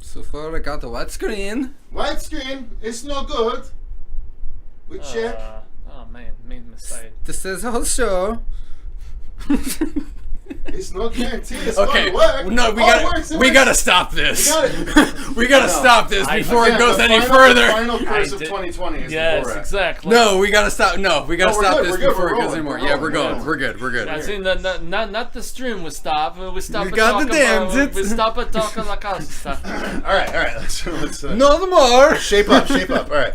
So far, I got the widescreen. Widescreen, it's no good. We check. Oh man, made a mistake. This is our show. It's no guarantee it's Okay, going to work. no, we gotta stop this. We gotta stop this before it goes any further. The final curse of 2020 is yes, the Borat. Exactly. No, we gotta stop. No, we gotta stop this before it goes anymore. Yeah, we're going. rolling. We're good. We're good. I see, not the stream we stop. We stop. You got the damn zits. We stop at talking like us. All right. Let's No more. shape up. All right.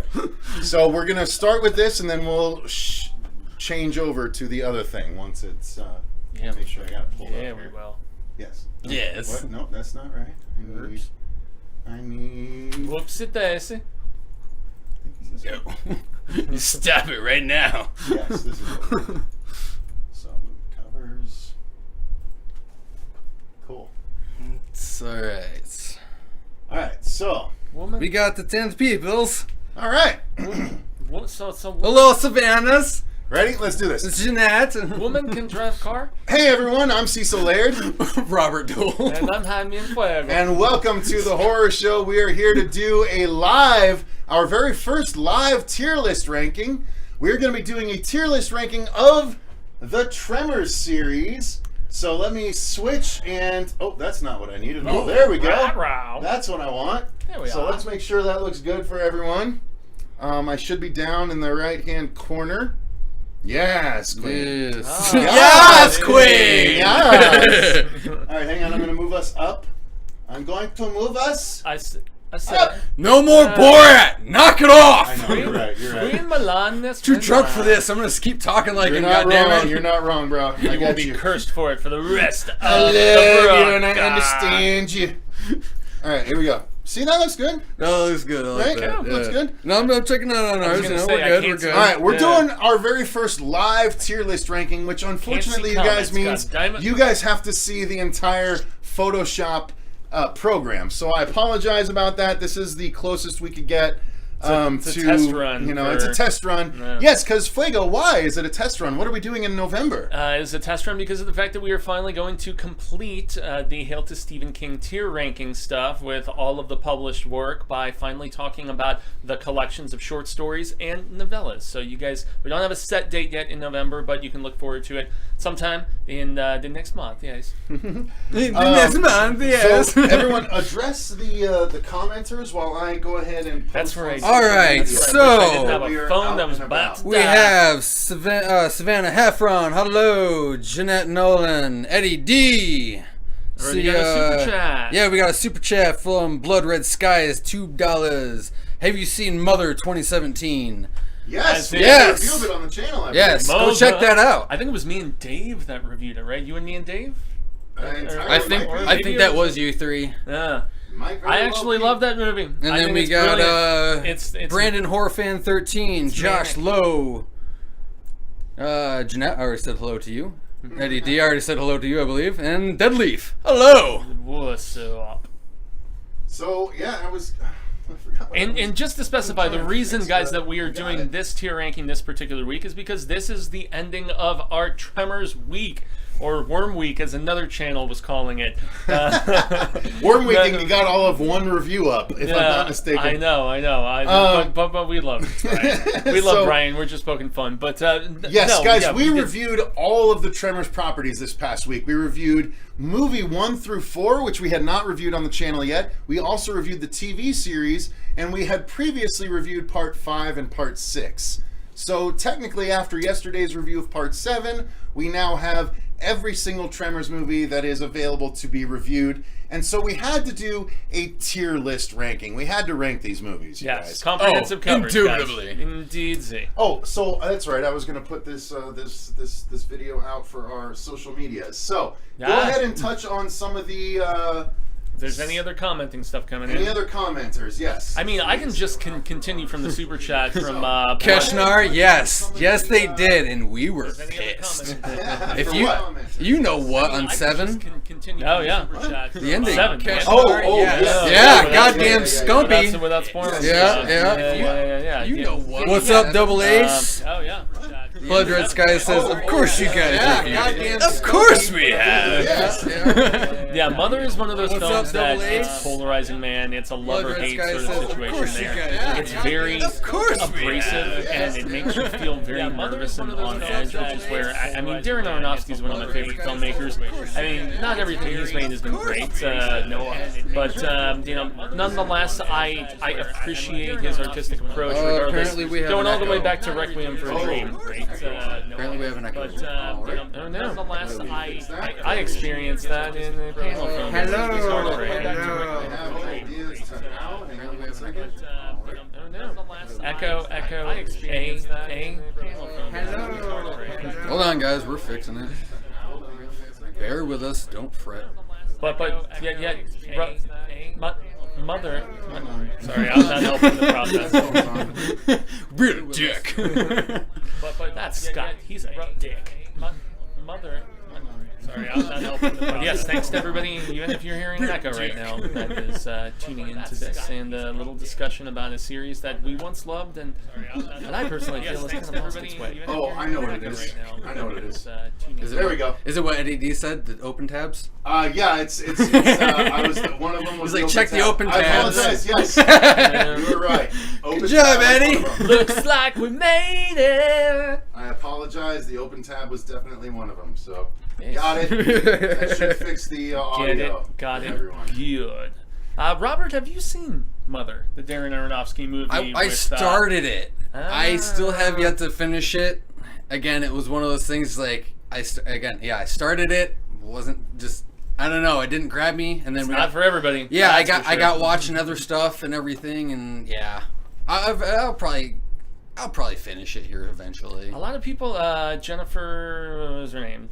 So we're gonna start with this, and then we'll change over to the other thing once it's. Yeah, make sure I got it pulled up. Yeah, we here. will. Yes. Yes. What? No, that's not right. I need. Whoopsie daisy. Yo. You stop it right now. Yes, this is what we're doing. So move covers. Cool. It's alright. All right. So. Woman. We got the 10th peoples. All right. So Hello, Savannahs. Ready? Let's do this. It's Jeanette. woman can drive car. Hey everyone, I'm Cecil Laird. Robert Duell. And I'm Jaime and Fuego. And welcome to the horror show. We are here to do our very first live tier list ranking. We're going to be doing a tier list ranking of the Tremors series. So let me switch and, oh, that's not what I needed. Oh, there we go. Rah-rah. That's what I want. There we So are. let's make sure that looks good for everyone. I should be down in the right-hand corner. Yes, Queen. Yes. Ah. Yes, Queen. Yes. All right, hang on. I'm going to move us up. I'm going to move us I said. up. No more Borat. Knock it off. I know, you're right. Queen Milan. Too drunk for this. I'm gonna keep talking like You're him. not Goddamn wrong. it. You're not wrong, bro. You I will got be you. cursed for it for the rest of I love the you and I broadcast. understand you. All right, here we go. See, that looks good. No, it looks good. I like Right? that. Yeah, looks good. No, I'm checking it out on ours. gonna You know, say, we're I good. can't We're see- good. All right, we're Yeah. doing our very first live tier list ranking, which unfortunately you Can't see guys comments, means goddammit. you guys have to see the entire Photoshop program. So I apologize about that. This is the closest we could get. It's a test run You know, for- it's a test run. Yeah. Yes, because Fuego, why is it a test run? What are we doing in November? It's a test run because of the fact that we are finally going to complete the Hail to Stephen King tier ranking stuff with all of the published work by finally talking about the collections of short stories and novellas. So you guys, we don't have a set date yet in November, but you can look forward to it sometime in the next month. Yes. Next month, yes. So everyone, address the commenters while I go ahead and post That's right. All right, I so didn't have we are a phone out that was and about about. to we die. have Savannah Heffron. Hello, Jeanette Nolan, Eddie D. Already got a super chat. Yeah, we got a super chat from Blood Red Skies, $2. Have you seen Mother 2017? Yes, we Yes. reviewed it on the channel. I Yes, believe. go check that out. I think it was me and Dave that reviewed it, right? You and me and Dave? I think Maybe that it was you three. Yeah. Might very I well actually be. love that movie. And I then think we it's got brilliant. It's Brandon Horfan 13, Josh manic. Lowe, Jeanette. I already said hello to you. Eddie D. I already said hello to you, I believe, and Deadleaf. Hello. What's up? So yeah, I forgot what I was- And just to specify, the reason, guys, that we are got doing it. this tier ranking this particular week is because this is the ending of our Tremors week, or Worm Week, as another channel was calling it. Worm Week, and you got all of one review up, if I'm not mistaken. I know. But we love it. Right? We love So- Brian. We're just poking fun. But Yes, no, guys, yeah, we did- reviewed all of the Tremors properties this past week. We reviewed movie 1 through 4, which we had not reviewed on the channel yet. We also reviewed the TV series, and we had previously reviewed Part 5 and Part 6. So technically, after yesterday's review of Part 7, we now have every single Tremors movie that is available to be reviewed. And so we had to do a tier list ranking. We had to rank these movies, you Yes, guys. comprehensive coverage. indubitably. Guys. Indeed. Oh, so that's right. I was going to put this this video out for our social medias. So go Yeah. ahead and touch on some of the If there's any other commenting stuff coming any in. other commenters. Yes. I mean, I can just continue from the super chat from Keshnar, yes, they did, and we were If any other pissed. comments- If For you, what? you know what, I on can 7? just continue Oh, from yeah. Super Chat. The ending. 7. Keshnar, Oh, yes. yeah. Yeah, without- goddamn Scumpy. Without spoilers. Yeah. Yeah. You Yeah. know what. Yeah. What's up, Double Ace? Oh yeah. Chat. Blood Red Sky says, "Of course you guys reviewed. Of course we have." Yes. Yeah, Mother is one of those What's films up, that Double A? it's polarizing, man. It's a Blood Red love-or-hate Sky sort says, of "Of situation course you there. guys It's very Of course we abrasive, and it makes you feel very nervous and on edge, which is where, I mean, Darren Aronofsky is one of my favorite filmmakers. I mean, not everything he's made has been great, but, you know, nonetheless, I appreciate his artistic approach, regardless. Apparently we have Going an all the way echo. back to Requiem for a Dream. Apparently we have an echo. But nonetheless, I experienced that in a panel film. Echo. Hold on, guys. We're fixing it. Bear with us. Don't fret. But mother. Sorry, I'm not helping the process. Real dick. But that's Scott. He's a dick. Mother. Sorry, I'm not helping the process. Yes, thanks to everybody, even if you're hearing an echo right now, that is tuning into this, and a little discussion about a series that we once loved and that I personally feel has kind of lost its way. Oh, I know what it is. I know what it is. Is it There we go. Is it what Eddie D said? The open tabs? Yeah, it's I was one of them was He's like, the check the open I tabs. apologize. Yes, you were right. Open Good job, tab was Eddie. one of them. Looks like we made it. I apologize. The open tab was definitely one of them. So Yes. got it. That should fix the audio. Got it. Everyone. Good. Robert, have you seen Mother, the Darren Aronofsky movie? I started it. I still have yet to finish it. Again, it was one of those things like I started it. Wasn't just I don't know. It didn't grab me, and then It's not for everybody. Yeah, That's for I sure. got watching other stuff and everything, and yeah, I'll probably finish it here eventually. A lot of people, Jennifer, what was her name?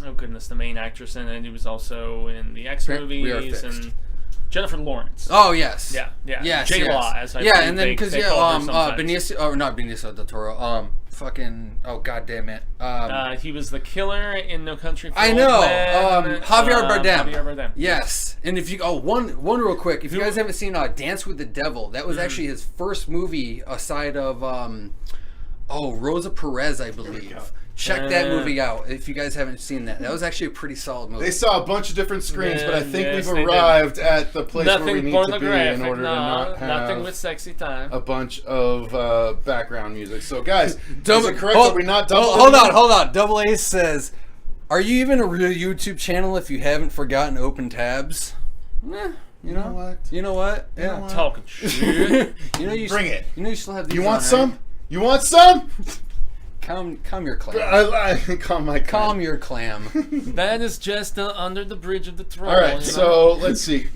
Oh goodness, the main actress in it. He was also in the X We are movies fixed. and Jennifer Lawrence. Oh yes. Yeah. Yes. J-Law, yes. as I yeah, believe and then they because call her sometimes. Benicio, or not Benicio del Toro. Fucking god damn it. He was the killer in No Country for I Old know. Men. Javier Bardem. Javier Bardem. Yes, and if you one real quick, if you guys haven't seen Dance with the Devil, that was actually his first movie aside of Rosa Perez, I believe. Check that movie out if you guys haven't seen that. That was actually a pretty solid movie. They saw a bunch of different screens, but I think Yes, we've they did. arrived at the place where we Nothing need to be pornographic, in order to not have nothing with sexy time. a bunch of background music. So, guys, is Double- it correct hold- that we not double? Hold on. Double A says, "Are you even a real YouTube channel if you haven't forgotten open tabs?" You know what? You know what? Yeah. Talking shit. You know you Bring it. You know you still have these You want on, some? right? You want some? Calm your clam. Calm Your clam. That is just under the bridge of the throne. All right, you know? so let's see.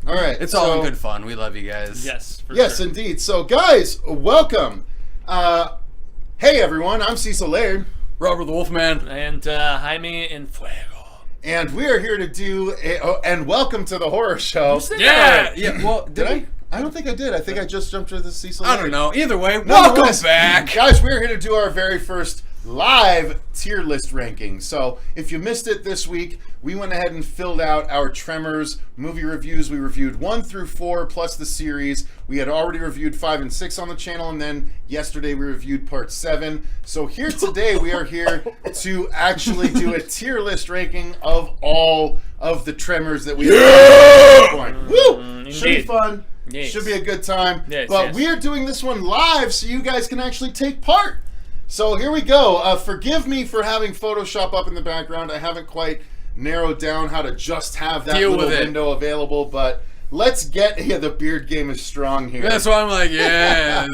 All right, It's all in good fun. We love you guys. Yes, for Yes, sure. indeed. So, guys, welcome. Hey, everyone. I'm Cecil Laird, Robert the Wolfman. And Jaime in Fuego. and we are here to do and welcome to the horror show. Yeah. Well, Did I? I don't think I did. I think I just jumped to the Cecil. I don't know. Either way, welcome Nonetheless, back. guys. We're here to do our very first live tier list ranking. So if you missed it this week, we went ahead and filled out our Tremors movie reviews. We reviewed 1 through 4 plus the series. We had already reviewed 5 and 6 on the channel, and then yesterday we reviewed part 7. So here today we are here to actually do a tier list ranking of all of the Tremors that we have at this point. Woo! Should be Indeed. fun. Yes. Should be a good time. Yes, but yes. we are doing this one live so you guys can actually take part. So here we go. Forgive me for having Photoshop up in the background. I haven't quite narrowed down how to just have that Deal little with it. window available, but let's get the beard game is strong here. That's why I'm like, yes.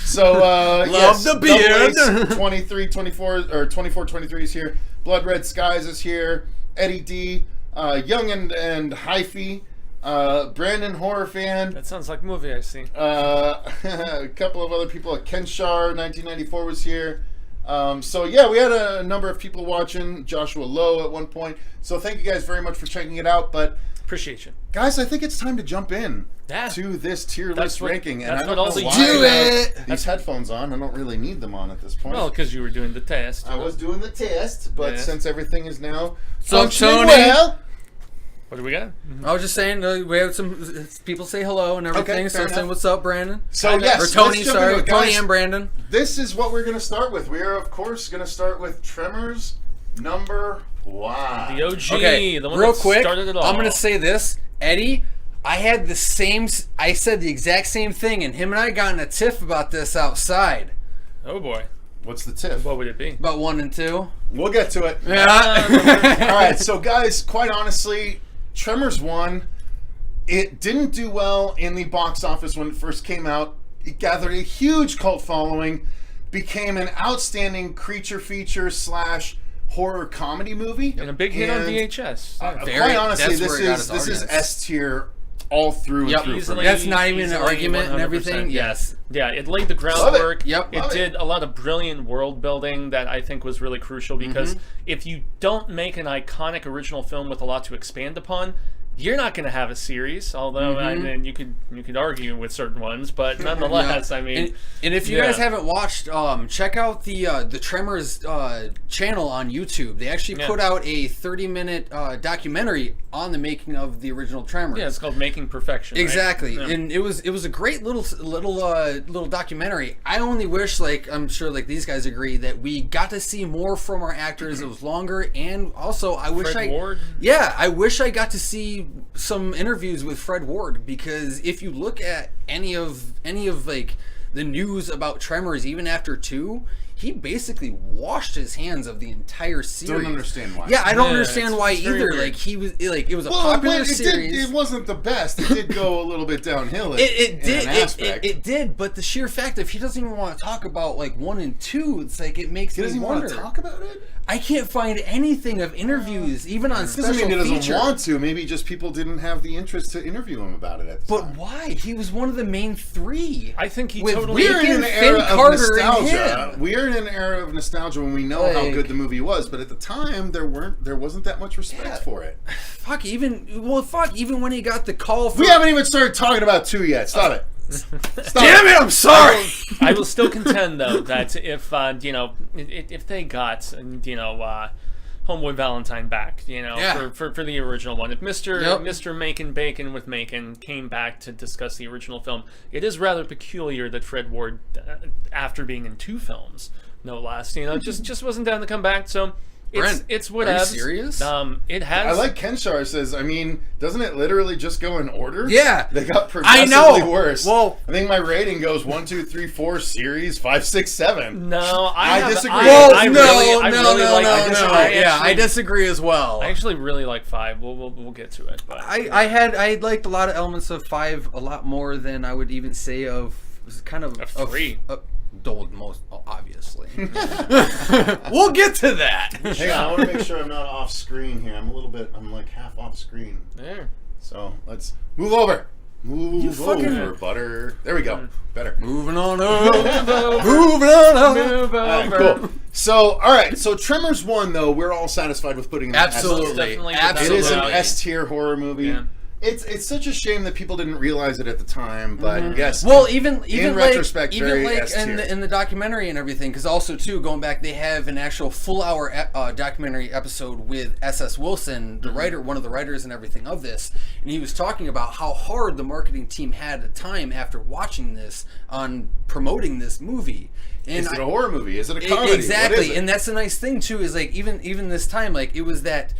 So Love the beard. Double Ace 23, 24, or 24, 23 is here. Blood Red Skies is here. Eddie D, Young and Hyphy, Brandon Horror Fan. That sounds like a movie I see. A couple of other people. Ken Shar, 1994 was here. So yeah, we had a number of people watching. Joshua Lowe at one point. So thank you guys very much for checking it out. But Appreciate you. guys, I think it's time to jump in Yeah. to this tier That's list what- ranking. And that's I don't what all know the- why Do I have it! these headphones on. I don't really need them on at this point. Well, because you were doing the test. I was doing the test, but Yes. since everything is now So, functioning Tony- well, What do we got? I was just saying, we have some people say hello and everything. Okay, so fair saying, enough. what's up, Brandon? So yes, Or Tony, let's jump sorry. into it, Tony guys. and Brandon. This is what we're going to start with. We are, of course, going to start with Tremors number 1. The OG, Okay, the one real that quick, started it all. I'm going to say this. Eddie, I said the exact same thing, and him and I got in a tiff about this outside. Oh boy. What's the tip? What would it be? About 1 and 2. We'll get to it. Yeah. All right, so guys, quite honestly, Tremors 1, it didn't do well in the box office when it first came out. It gathered a huge cult following, became an outstanding creature feature / horror comedy movie. And a big hit on VHS. Quite honestly, this is S tier all through and through. Easily, That's not even an argument and 100%, everything. Yes. Yeah, it laid the groundwork. Yep. It did a lot of brilliant world building that I think was really crucial because if you don't make an iconic original film with a lot to expand upon, you're not going to have a series. Although I mean, you could argue with certain ones, but nonetheless, I mean. And if you guys haven't watched, check out the Tremors channel on YouTube. They actually put out a 30-minute documentary on the making of the original Tremors. Yeah, it's called Making Perfection. Exactly, Right? Yeah. and it was a great little documentary. I only wish, like I'm sure, like these guys agree, that we got to see more from our actors. It was longer, and also I wish Fred Ward? I wish I got to see some interviews with Fred Ward, because if you look at any of like the news about Tremors, even after 2, he basically washed his hands of the entire series. Don't understand why. Yeah, I don't understand why it's very either. weird. Like he was like it was a popular series. It wasn't the best. It did go a little bit downhill. It did, but the sheer fact that he doesn't even want to talk about like 1 and 2, it's like it makes me wonder. Want to talk about it? I can't find anything of interviews, even on special Doesn't mean he doesn't feature. want to. Maybe just people didn't have the interest to interview him about it at the time. But why? He was one of the main 3. I think he With totally. We're in an Finn era of Carter and nostalgia. him. We're in an era of nostalgia when we know how good the movie was, but at the time there wasn't that much respect for it. Even when he got the call for... We haven't even started talking about 2 yet. Stop it. Damn it, I'm sorry! I will still contend though that if if they got Homeboy Valentine back, for the original one, if Mr. Macon Bacon with Macon came back to discuss the original film, it is rather peculiar that Fred Ward, after being in 2 films, no less, just wasn't down to come back. So it's whatever. Are you serious? It has. I like Kenshar says, I mean, doesn't it literally just go in order? Yeah. They got progressively worse. Well, I think my rating goes 1, 2, 3, 4, series, 5, 6, 7. No, I disagree. I disagree as well. I actually really like 5. We'll get to it. But I liked a lot of elements of 5 a lot more than I would even say of kind of 3. Most obviously. We'll get to that. Hang on, I want to make sure I'm not off screen here. I'm like half off screen. There. So let's move over. Move over, butter. There we go. Better. Moving on over. Moving on over. All right, cool. So, all right. So, Tremors 1, though, we're all satisfied with putting it in Absolutely. It is an Absolutely. S-tier horror movie. Yeah. It's such a shame that people didn't realize it at the time, but yes. Well, even in like, retrospect, very S-tier. in the documentary and everything, because also too going back, they have an actual full-hour documentary episode with S.S. Wilson, the writer, one of the writers and everything of this, and he was talking about how hard the marketing team had at the time after watching this on promoting this movie. And is it a horror movie? Is it a comedy? Exactly, What is it? and that's the nice thing too. Is like even this time, like it was that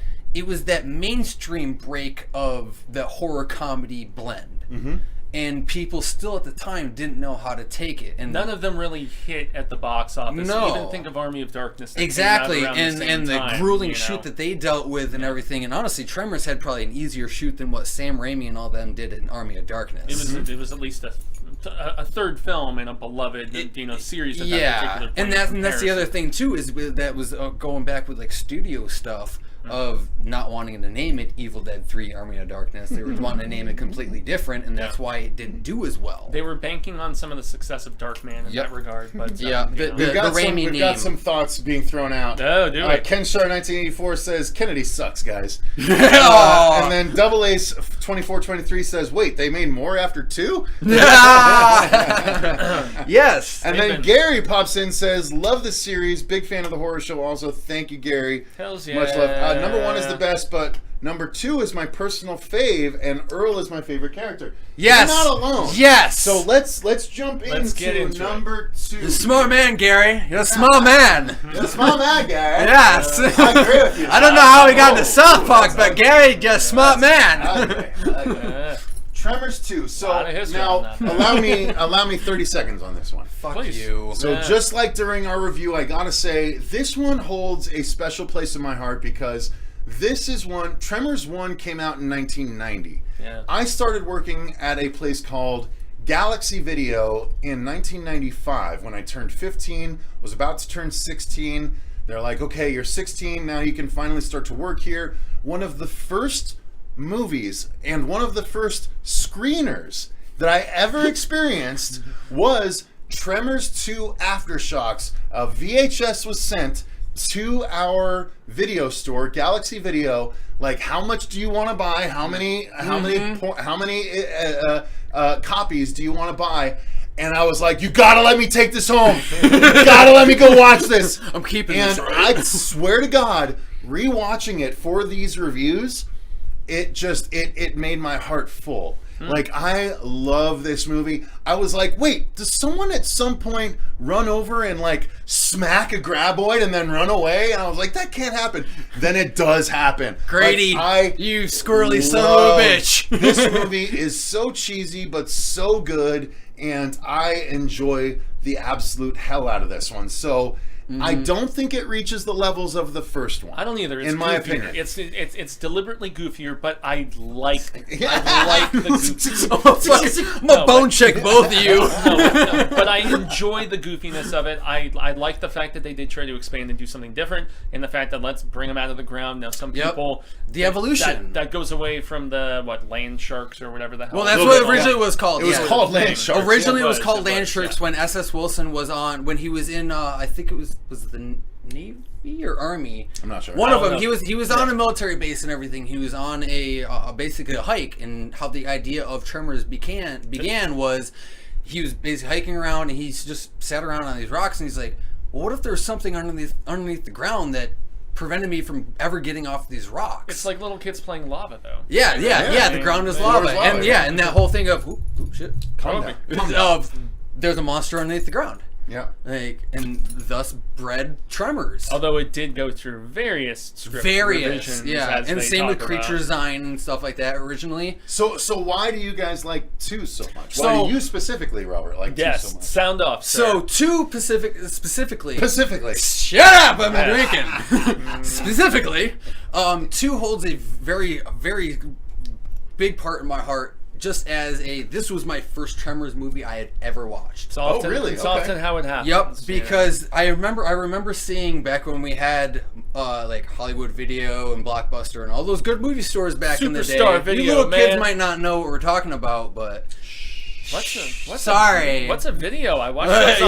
mainstream break of the horror comedy blend, and people still at the time didn't know how to take it. And none of them really hit at the box office. No. Even think of Army of Darkness. That Exactly, came out around and the time, grueling shoot that they dealt with and everything. And honestly, Tremors had probably an easier shoot than what Sam Raimi and all them did in Army of Darkness. It was at least a third film in a beloved series. At that particular point and that's the other thing too, is that was going back with like studio stuff of not wanting to name it Evil Dead 3 Army of Darkness. They were wanting to name it completely different, and that's why it didn't do as well. They were banking on some of the success of Darkman in that regard. But We've got some thoughts being thrown out. Oh, do it. Kenshar 1984 says Kennedy sucks, guys. And then Double Ace 2423 says, wait, they made more after 2? Yes. And then Gary pops in, says, love the series, big fan of the horror show also. Thank you, Gary. Hells yeah. Much love. Number 1 is the best, but Number 2 is my personal fave, and Earl is my favorite character. Yes. You're not alone. Yes. So let's jump get into number 2. You're a smart man, Gary. You're a smart man. You're a smart man, Gary. Yes. I agree with you. I don't know how we got into South Park, but Gary, you're a smart man. Okay. Tremors 2. So Lot of history now on that. allow me 30 seconds on this one. Fuck Please. you. So just like during our review, I gotta say this one holds a special place in my heart because this is one. Tremors 1 came out in 1990. Yeah. I started working at a place called Galaxy Video in 1995 when I turned 15. Was about to turn 16. They're like, okay, you're 16 now. You can finally start to work here. One of the first movies and one of the first screeners that I ever experienced was Tremors 2 Aftershocks. A VHS was sent to our video store, Galaxy Video. Like, how much do you want to buy? How many copies do you want to buy? And I was like, you gotta let me take this home. You gotta let me go watch this. I'm keeping and this. Right? I swear to God, rewatching it for these reviews, it made my heart full. Like, I love this movie. I was like, wait, does someone at some point run over and like smack a graboid and then run away? And I was like, that can't happen. Then it does happen. Grady, like, you squirrely son of a bitch. This movie is so cheesy but so good, and I enjoy the absolute hell out of this one. So I don't think it reaches the levels of the first one. I don't either. It's in my goofier. opinion. It's deliberately goofier, but I like the goofiness. I'm a bone check both of you. No, but I enjoy the goofiness of it. I like the fact that they did try to expand and do something different, and the fact that let's bring them out of the ground. Now some people The evolution that goes away from the land sharks or whatever the hell. Well, that's what it originally was called. It was called Land Sharks. Originally, it was Yeah, called Land Sharks when SS Wilson was on, when he was in, I think it was the Navy or Army. I'm not sure. One of them. know. He was on a military base and everything. He was on a basically a hike, and how the idea of Tremors began was he was basically hiking around and he's just sat around on these rocks and he's like, well, what if there's something underneath the ground that prevented me from ever getting off these rocks? It's like little kids playing lava, though. Yeah. The ground is lava, and and that whole thing of shit, Calm down. There's a monster underneath the ground. Yeah. And thus bred Tremors. Although it did go through various script revisions, as and they same with talk creature about. design and stuff like that originally. So why do you guys like 2 so much? So- Why do you specifically, Robert, like 2 so Yes, much? sound off. So Sir. 2 specifically. Specifically. Shut up! I'm drinking. Specifically, 2 holds a very, very big part in my heart. Just as this was my first Tremors movie I had ever watched. It's often, really? It's Okay. often how it happens. Yep, because I remember seeing back when we had like Hollywood Video and Blockbuster and all those good movie stores back in the day. Superstar Video, you little man. kids might not know what we're talking about, but Sorry. What's a video? I watched those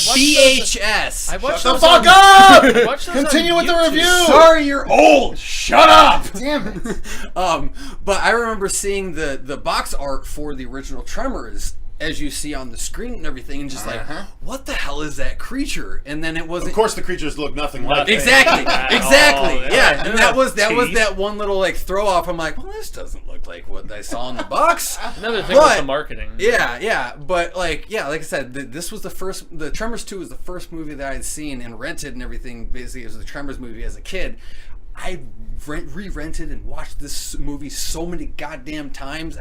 on, VHS. I watched Shut the those on- fuck up! I watched those on Continue with the YouTube. review! Sorry, you're old. Shut up. Damn it. But I remember seeing the box art for the original Tremors, as you see on the screen and everything, and just like, what the hell is that creature? And then it wasn't. Of course, the creatures look nothing like it. Exactly. Oh, Yeah, and that was teeth. that one little like throw off. I'm like, well, this doesn't look like what I saw in the box. Another thing with the marketing. Yeah, but like I said, this was the Tremors 2 was the first movie that I had seen and rented and everything. Basically, it was the Tremors movie as a kid. I re-rented and watched this movie so many goddamn times.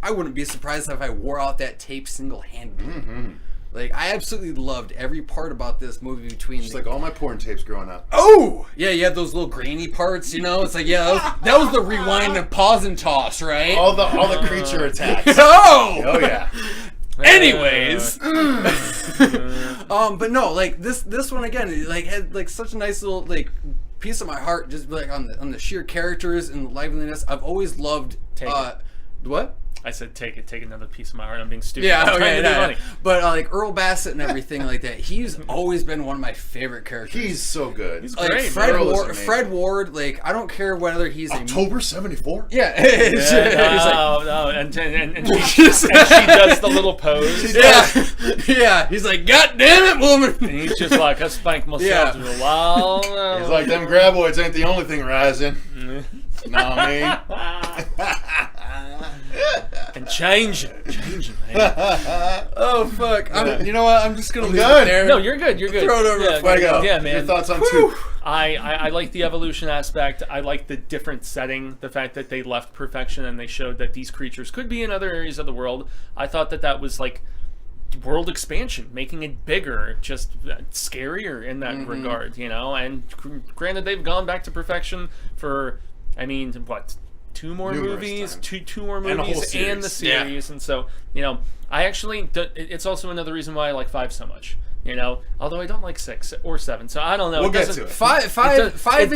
I wouldn't be surprised if I wore out that tape single-handedly. Like, I absolutely loved every part about this movie between... Just like all my porn tapes growing up. Oh! Yeah, you had those little grainy parts, you know? It's like, that was the rewind and pause and toss, right? All the creature attacks. Oh! Oh, yeah. Anyways. But no, like, this one, again, like, had, like, such a nice little, like, piece of my heart, just, like, on the sheer characters and liveliness. I've always loved... What? I said, take another piece of my heart. I'm being stupid. Yeah, I'm trying to be funny. But like Earl Bassett and everything like that, he's always been one of my favorite characters. He's so good. He's like great. Fred Ward. Like, I don't care whether he's October 74? Yeah. Yeah, and she does the little pose. Yeah. He's like, God damn it, woman. And he's just like, I spanked myself for a while. He's like, them graboids ain't the only thing rising. Know what I mean? And change it, man. Oh fuck! You know what? I'm just gonna leave good. it there. No, you're good. You're good. Throw it over to Fuego. Yeah, man. Your thoughts on 2? I like the evolution aspect. I like the different setting. The fact that they left perfection and they showed that these creatures could be in other areas of the world. I thought that was like world expansion, making it bigger, just scarier in that regard, you know. And granted, they've gone back to perfection for, I mean, what? Two more movies and the series, and so, you know, I actually, it's also another reason why I like 5 so much, you know, although I don't like 6 or 7, so I don't know. We'll get to it. Five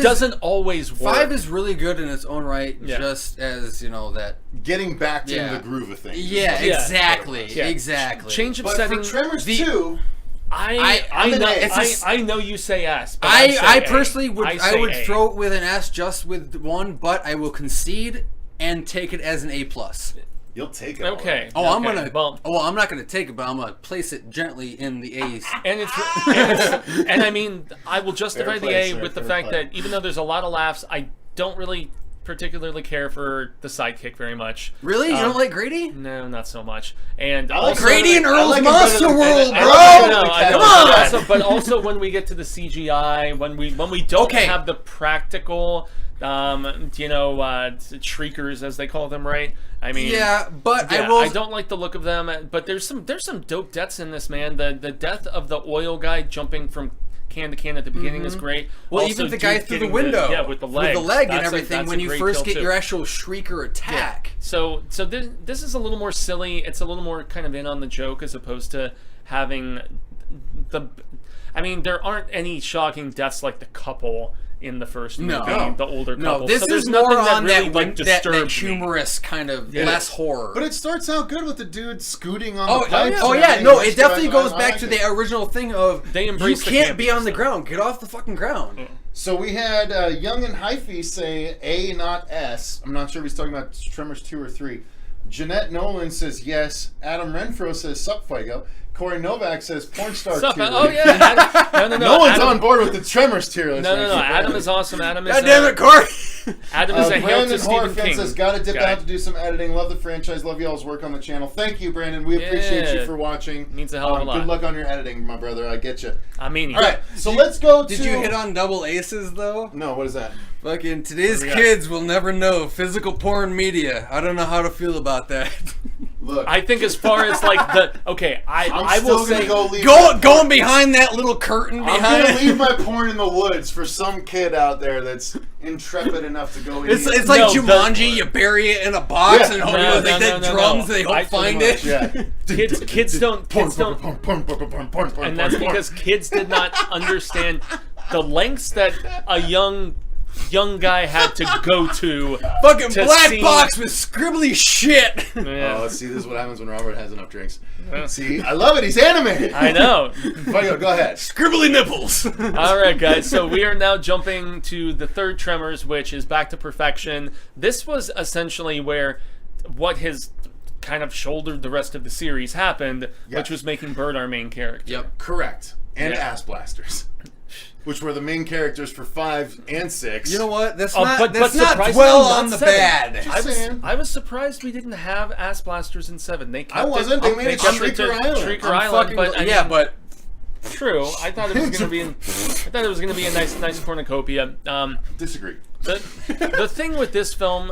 doesn't always work. 5 is really good in its own right, just as, you know, that getting back to the groove of things. Yeah, exactly. Change of but setting. for Tremors 2, I know you say S, but I personally would A. throw it with an S just with 1, but I will concede and take it as an A+. you'll take it. Okay. I'm not gonna take it, but I'm gonna place it gently in the A's. And and I mean, I will justify the A with the fact that even though there's a lot of laughs, I don't really particularly care for the sidekick very much. Really? You don't like Grady? No, not so much. And I like also, Grady and Earl's Monster World, bro! Come on! But also when we get to the CGI, when we don't have the practical, you know, shriekers as they call them, right? I mean, I don't like the look of them. But there's some dope deaths in this, man. The death of the oil guy jumping from can to can at the beginning is great. Well, also, even the guy through the window, with the leg and everything. When you first get your actual shrieker attack. So this is a little more silly. It's a little more kind of in on the joke as opposed to having the. I mean, there aren't any shocking deaths like the couple in the first movie, the older couple. No, this so is more on really, that humorous kind of less horror. But it starts out good with the dude scooting on the pipes. It definitely goes back to the original thing of they embrace you can't be on the ground. Get off the fucking ground. Yeah. So we had Young and Hyphy say A, not S. I'm not sure if he's talking about Tremors 2 or 3. Jeanette Nolan says yes. Adam Renfro says sup, Fuego. Corey Novak says porn star tier list. Oh yeah, no one's on board with the Tremors tier list. No. Adam is awesome. Adam is. God damn it, Corey. Adam is a hail to Stephen King. Says gotta dip out to do some editing. Love the franchise. Love y'all's work on the channel. Thank you, Brandon. We appreciate you for watching. Means a hell of a lot. Good luck on your editing, my brother. I get you. I mean, all right. So let's go. Did you hit on double aces though? No. What is that? Fucking today's kids will never know physical porn media. I don't know how to feel about that. Look, I think as far as like I will say going behind that little curtain behind. I'm gonna leave my porn in the woods for some kid out there that's intrepid enough to go in. It's like Jumanji. You bury it in a box and hope drums. They hope find it. Yeah. Kids don't. Porn, and that's because kids did not understand the lengths that a young guy had to go to. Fucking black box with scribbly shit. Yeah. Oh, see, this is what happens when Robert has enough drinks. See, I love it. He's animated. I know. Fuego, go ahead. Scribbly nipples. All right, guys. So we are now jumping to the third Tremors, which is Back to Perfection. This was essentially where what has kind of shouldered the rest of the series happened, which was making Bird our main character. Yep, correct. And ass blasters. Which were the main characters for 5 and 6. You know what? That's but not dwell on the 7. bad. I was surprised we didn't have ass blasters in 7. They kept I wasn't. They made it Shrieker Island. Shrieker Island, but true. I thought it was going to be a nice cornucopia. Disagree. The thing with this film,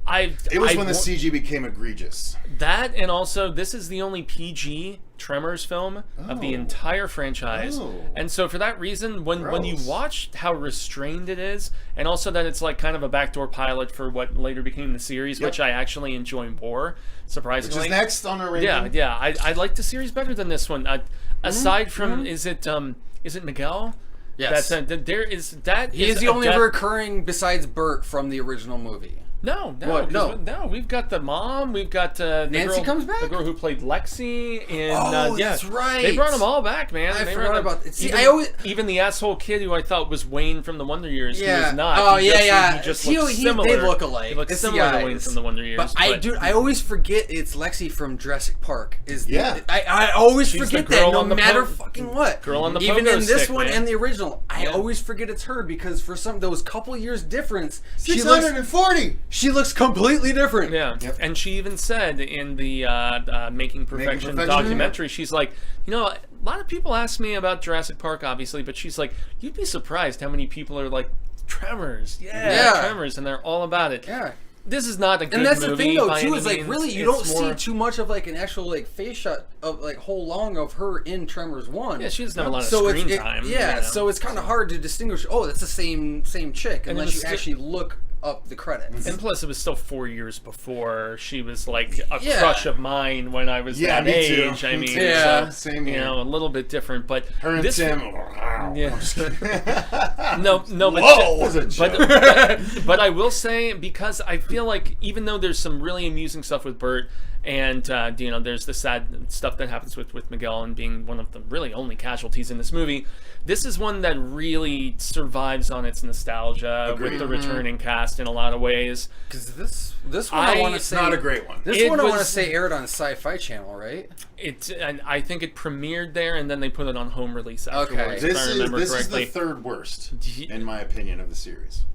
it was when the CG became egregious. That, and also this is the only PG Tremors film of the entire franchise. And so for that reason, when you watch how restrained it is, and also that it's like kind of a backdoor pilot for what later became the series, which I actually enjoy more, surprisingly. Which is next on our ranking. Yeah. I like the series better than this one. Aside from, is it Miguel? Yes. He is the only recurring besides Bert from the original movie. No. What? No. We've got the mom. We've got Nancy comes back. The girl who played Lexi. And that's right. They brought them all back, man. I They forgot brought about that. See, even the asshole kid who I thought was Wayne from the Wonder Years. Yeah. He was not. Oh, he yeah. He just looked similar. They look alike. He looks It's similar to Wayne from the Wonder Years. But I always forget it's Lexi from Jurassic Park. I always She's forget the girl that, no on the matter fucking what. Girl on the even pogo in this stick, one man. and the original, I always forget it's her because for those couple years difference, 640. she looks completely different. Yeah, and she even said in the Making Perfection documentary, she's like, a lot of people ask me about Jurassic Park, obviously, but she's like, you'd be surprised how many people are like, Tremors, Tremors, and they're all about it. Yeah. This is not a good movie. And that's the thing, though, by too, any is like means. really you don't see too much of like an actual like face shot of like whole long of her in Tremors 1. Yeah, she doesn't have a lot of screen time. Yeah, so it's kind of hard to distinguish. Oh, that's the same chick, unless you actually look up the credits. And plus, it was still 4 years before she was like a crush of mine when I was that age. Too. I mean, so, same here. A little bit different, but her and Tim. Yeah. no, but I will say, because I feel like even though there's some really amusing stuff with Bert, and there's the sad stuff that happens with Miguel and being one of the really only casualties in this movie, this is one that really survives on its nostalgia with the returning cast in a lot of ways. Because this one I want to say not a great one. This one I want to say aired on Sci-Fi Channel, right? And I think it premiered there, and then they put it on home release afterwards. Okay, if I remember this correctly. is the third worst, in my opinion, of the series.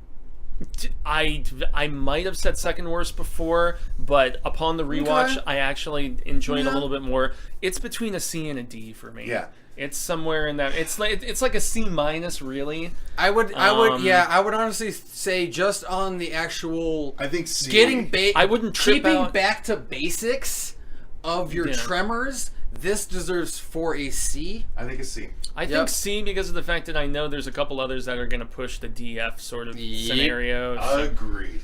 I might have said second worst before, but upon the rewatch, I actually enjoyed it a little bit more. It's between a C and a D for me. Yeah. It's somewhere in that. It's like a C minus, really. I would honestly say just on the actual. I think C. I wouldn't trip keeping out. back to basics of your Tremors. This deserves for a C. I think a C. I think C because of the fact that I know there's a couple others that are going to push the DF sort of scenarios. Agreed.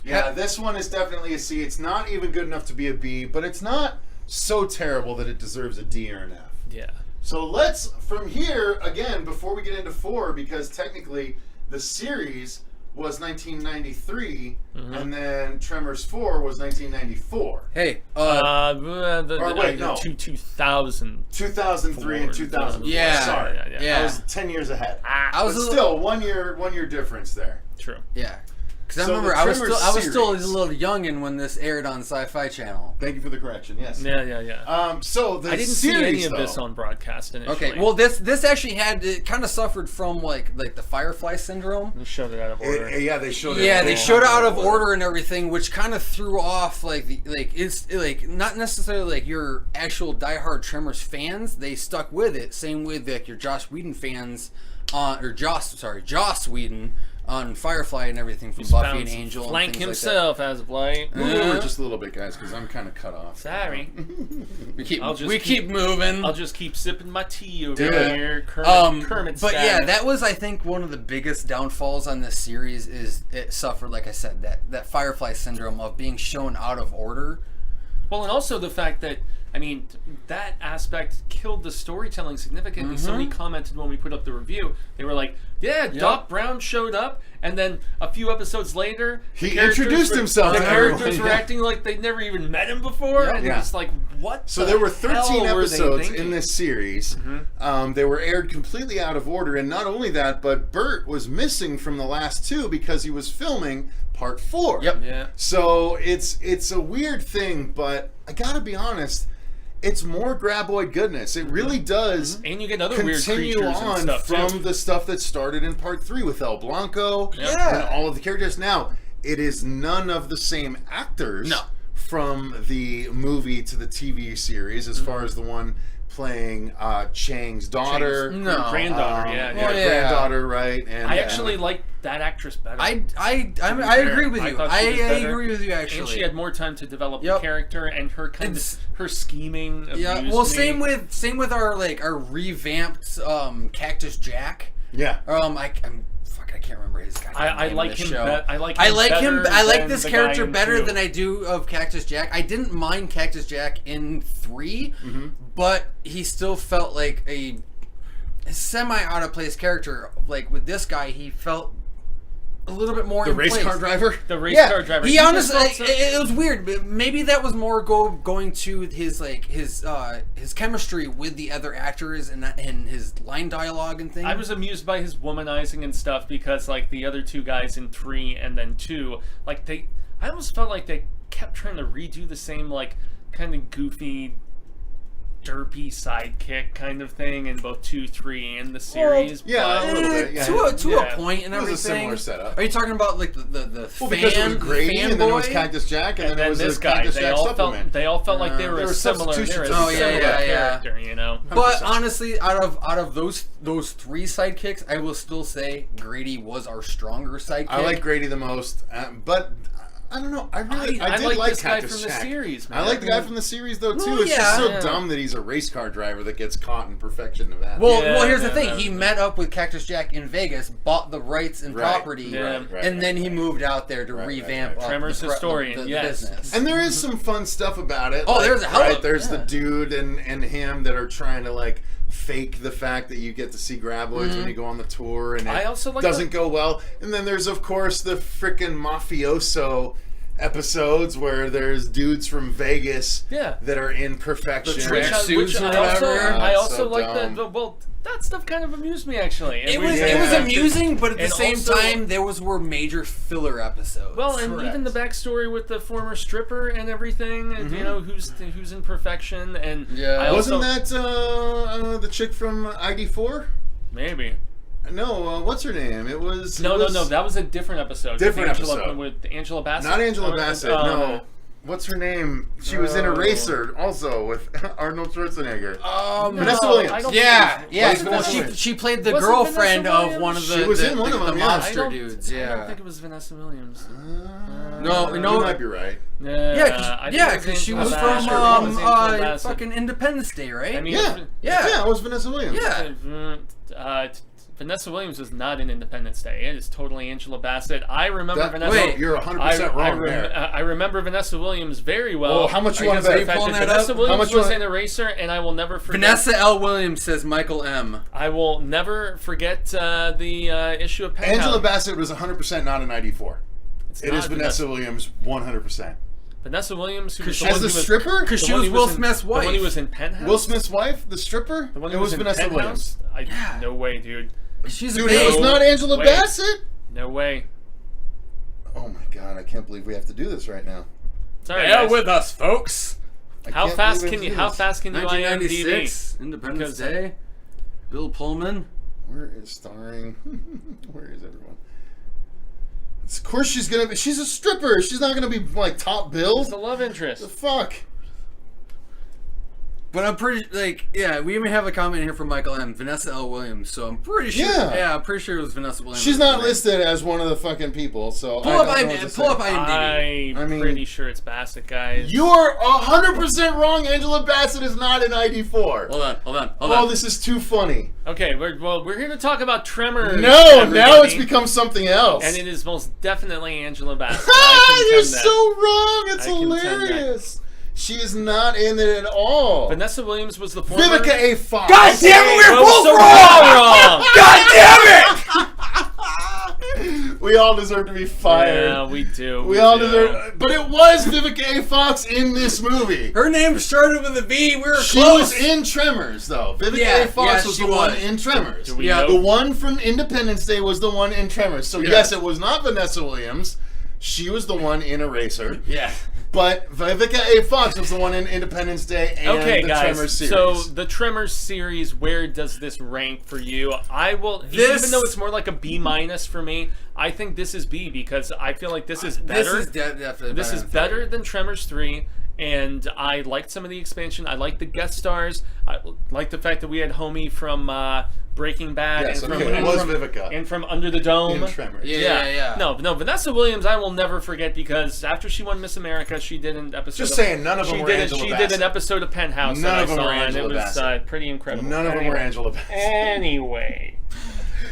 Yeah, this one is definitely a C. It's not even good enough to be a B, but it's not so terrible that it deserves a D or an F. Yeah. So let's, from here, again, before we get into 4, because technically the series was 1993, and then Tremors 4 was 1994. Hey, no. 2000. 2003 and 2004. Yeah. Sorry. Yeah. I was 10 years ahead. I was still 1 year difference there. True. Yeah. Because So I remember the I was still a series- little youngin' when this aired on Sci-Fi Channel. Thank you for the correction. Yes. Yeah. So the I didn't series, see any of though, this on broadcast initially. Okay, well this actually it kind of suffered from like the Firefly syndrome. They showed it out of order. they showed it. Yeah, they showed it out of order and everything, which kind of threw off it's not necessarily like your actual diehard Tremors fans. They stuck with it. Same with like your Joss Whedon fans, Joss Whedon on Firefly and everything from Buffy and Angel. Flank and things himself as of late. Move over just a little bit, guys, because I'm kind of cut off. Sorry. like that. We keep moving. I'll just keep sipping my tea over Do it. here. Kermit but style. yeah, that was I think one of the biggest downfalls on this series is it suffered, like I said, that Firefly syndrome of being shown out of order. Well, and also the fact that, I mean, that aspect killed the storytelling significantly. Somebody commented when we put up the review, they were like, Doc Brown showed up, and then a few episodes later, he introduced himself. The to characters everyone. were acting like they'd never even met him before, and it's like, what So the there were 13 hell were they episodes thinking? in this series. They were aired completely out of order, and not only that, but Bert was missing from the last 2 because he was filming part 4. Yep. Yeah. So it's a weird thing, but I gotta be honest, it's more graboid goodness. It really does. And you get other weird continue creatures and on stuff from too. the stuff that started in part 3 with El Blanco and all of the characters. Now, it is none of the same actors from the movie to the TV series, as far as the one playing Chang's daughter, granddaughter, granddaughter, right? And I actually like that actress better. I agree with you. I agree with you actually. And she had more time to develop the character and her her scheming. Well, same with our revamped Cactus Jack. Yeah. I can't remember his guy. I like him. I like this character better than I do of Cactus Jack. I didn't mind Cactus Jack in 3, but he still felt like a semi out of place character. Like with this guy, he felt a little bit more The in race place. car driver? The race Yeah, car driver. he just honestly, also- it was weird. But maybe that was more going to his his chemistry with the other actors and his line dialogue and things. I was amused by his womanizing and stuff because, like, the other two guys in 3 and then 2, like, I almost felt like they kept trying to redo the same, like, kind of goofy, derpy sidekick kind of thing in both 2, 3, and the series. yeah, but- a little bit, yeah. To Yeah. a point and It was a everything. similar setup. Are you talking about like the Well, because it was Grady, and then it was fanboy? Cactus Jack, and then it was this the guy, Cactus they Jack all supplement. felt like they were There a were similar, substitutions. Oh, yeah. character, you know. But 100%. honestly, out of those 3 sidekicks, I will still say Grady was our stronger sidekick. I like Grady the most, but I don't know. I did like like this guy Cactus from the Jack. series, man. I like the guy from the series though too. Well, It's just so yeah. dumb that he's a race car driver that gets caught in perfection, Nevada. Well, here's the Yeah, thing. yeah. He met up with Cactus Jack in Vegas, bought the rights and Right, property, Yeah. and then he moved out there to Right, revamp right. Tremors the historian, the yes. business. And there is some fun stuff about it. Oh, there's a hell of- There's the yeah. dude and him that are trying to like fake the fact that you get to see graboids when you go on the tour, and it I also like doesn't go well. And then there's of course the freaking mafioso episodes where there's dudes from Vegas Yeah. that are in perfection. The Which track suits or I also, whatever. I It's also so like dumb. well, that stuff kind of amused me actually. It was Yeah. amusing, but at the And same also- time, there were major filler episodes. Well, and Correct. even the backstory with the former stripper and everything, and you know who's in perfection, and Yeah. I also, Wasn't that the chick from ID4? maybe No, what's her name? It was no, it was that was a different episode. Different with episode. with Angela Bassett. Not Angela Bassett. No. What's her name? She was in Oh. Eraser also with Arnold Schwarzenegger. no, Vanessa Williams. I don't Yeah, think yeah. Wasn't Well, Vanessa she played the Wasn't girlfriend Vanessa of one of the She was the, in one of the them, yeah. I monster don't- dudes. I don't Yeah. think it was Vanessa Williams. No, You no. might be right. Yeah, because she was from Angela Bassett. fucking Independence Day, right? I mean, Yeah. Yeah. It was Vanessa Williams. Yeah. Vanessa Williams was not in Independence Day. It is totally Angela Bassett. I remember Vanessa. wait, you're 100% wrong there. I remember Vanessa Williams very well. Oh, how much you I want guess to are you bet? pulling that Vanessa up? Williams How much you was want- in Eraser, and I will never forget. Vanessa L. Williams says Michael M. I will never forget the issue of Penthouse. Angela Bassett was 100% not in 94. It's It not is Vanessa Williams 100%. Vanessa Williams, who was she the As one the who was, stripper? Because the she one was who Will in- Smith's wife. The one who was in Penthouse. Will Smith's wife? The stripper? The one It who was in Vanessa Penthouse? Williams. No way, dude. She's a Dude, it was babe. not Angela Wait. Bassett? No way. Oh my god, I can't believe we have to do this right now. Sorry, Bear guys. with us, folks. I How can't fast believe we can have you? to do How this. fast can you IMDb? 1996, Independence Because- Day. Bill Pullman. Where is starring? Where is everyone? Of course she's gonna be. She's a stripper. She's not gonna be like top bill. It's the love The interest. fuck? But I'm pretty we even have a comment here from Michael M. Vanessa L. Williams, so I'm pretty sure. Yeah. I'm pretty sure it was Vanessa Williams. She's not listed as one of the fucking people. So Pull I up don't know what to IMDb. Pull up say. IMDb. I'm I mean- pretty sure it's Bassett, guys. You are 100% wrong. Angela Bassett is not in ID4. Hold on. Oh, this is too funny. Okay, we're here to talk about Tremors. No, now everybody. it's become something else. And it is most definitely Angela Bassett. Ah, I you're contend that. so wrong. It's I contend that. hilarious. She is not in it at all. Vanessa Williams was the former. Vivica A. Fox. God damn it, we're Well, both so wrong! wrong. God damn it! We all deserve to be fired. Yeah, we do. We all do. deserve. But it was Vivica A. Fox in this movie. Her name started with a V. We were She close. was in Tremors, though. Vivica Yeah, A. Fox yeah, was she the one was. in Tremors. Do we Yeah. know? The one from Independence Day was the one in Tremors. So Yeah. yes, it was not Vanessa Williams. She was the one in Eraser. Yeah. But Vivica A. Fox was the one in Independence Day and Okay, the guys. Tremors series. So the Tremors series, where does this rank for you? I will, even though it's more like a B- for me. I think this is B because I feel like this is better. This is definitely This is better than Tremors 3, and I liked some of the expansion. I liked the guest stars. I liked the fact that we had Homie from Breaking Bad Yes, and, okay, from, it was Vivica. and from Under the Dome. in Tremors. Yeah. No, Vanessa Williams, I will never forget because after she won Miss America, she did an episode. Just saying, none of them she were did Angela She Bassett. did an episode of Penthouse None that of them I saw, were and Angela it was Bassett. pretty incredible. None of them were Angela Bassett. Anyway,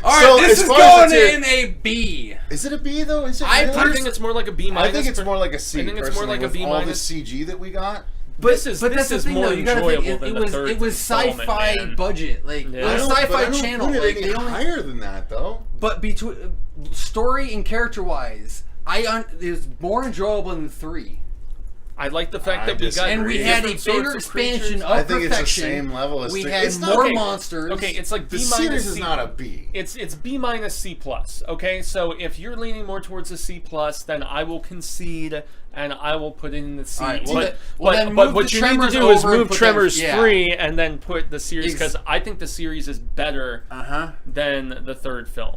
All right, So, this as is far as going the in a B. Is it a B though? Is it I really? I think it's more like a B-. I think it's more like a C. I think it's more personally, like a with B-. all the CG that we got. But This is that's the thing, more though. You gotta enjoyable think, than it the was third it was installment, sci-fi man. budget, like Yeah. it was I don't sci-fi put channel. it Like any they only, higher than that though. but between story and character-wise, is more enjoyable than 3. I like the fact I that we got disagree. And we had a different sorts bigger of expansion creatures. of I think perfection. it's the same level as We 3. had It's not- more okay. monsters. Okay, it's like The B series minus is C. not a B. It's B minus C plus. Okay, so if you're leaning more towards a C plus, then I will concede and I will put it in the C. All right, But then but move what the you need to Tremors do is over and move put that- Tremors yeah. 3 and then put the series, because I think the series is better than the third film.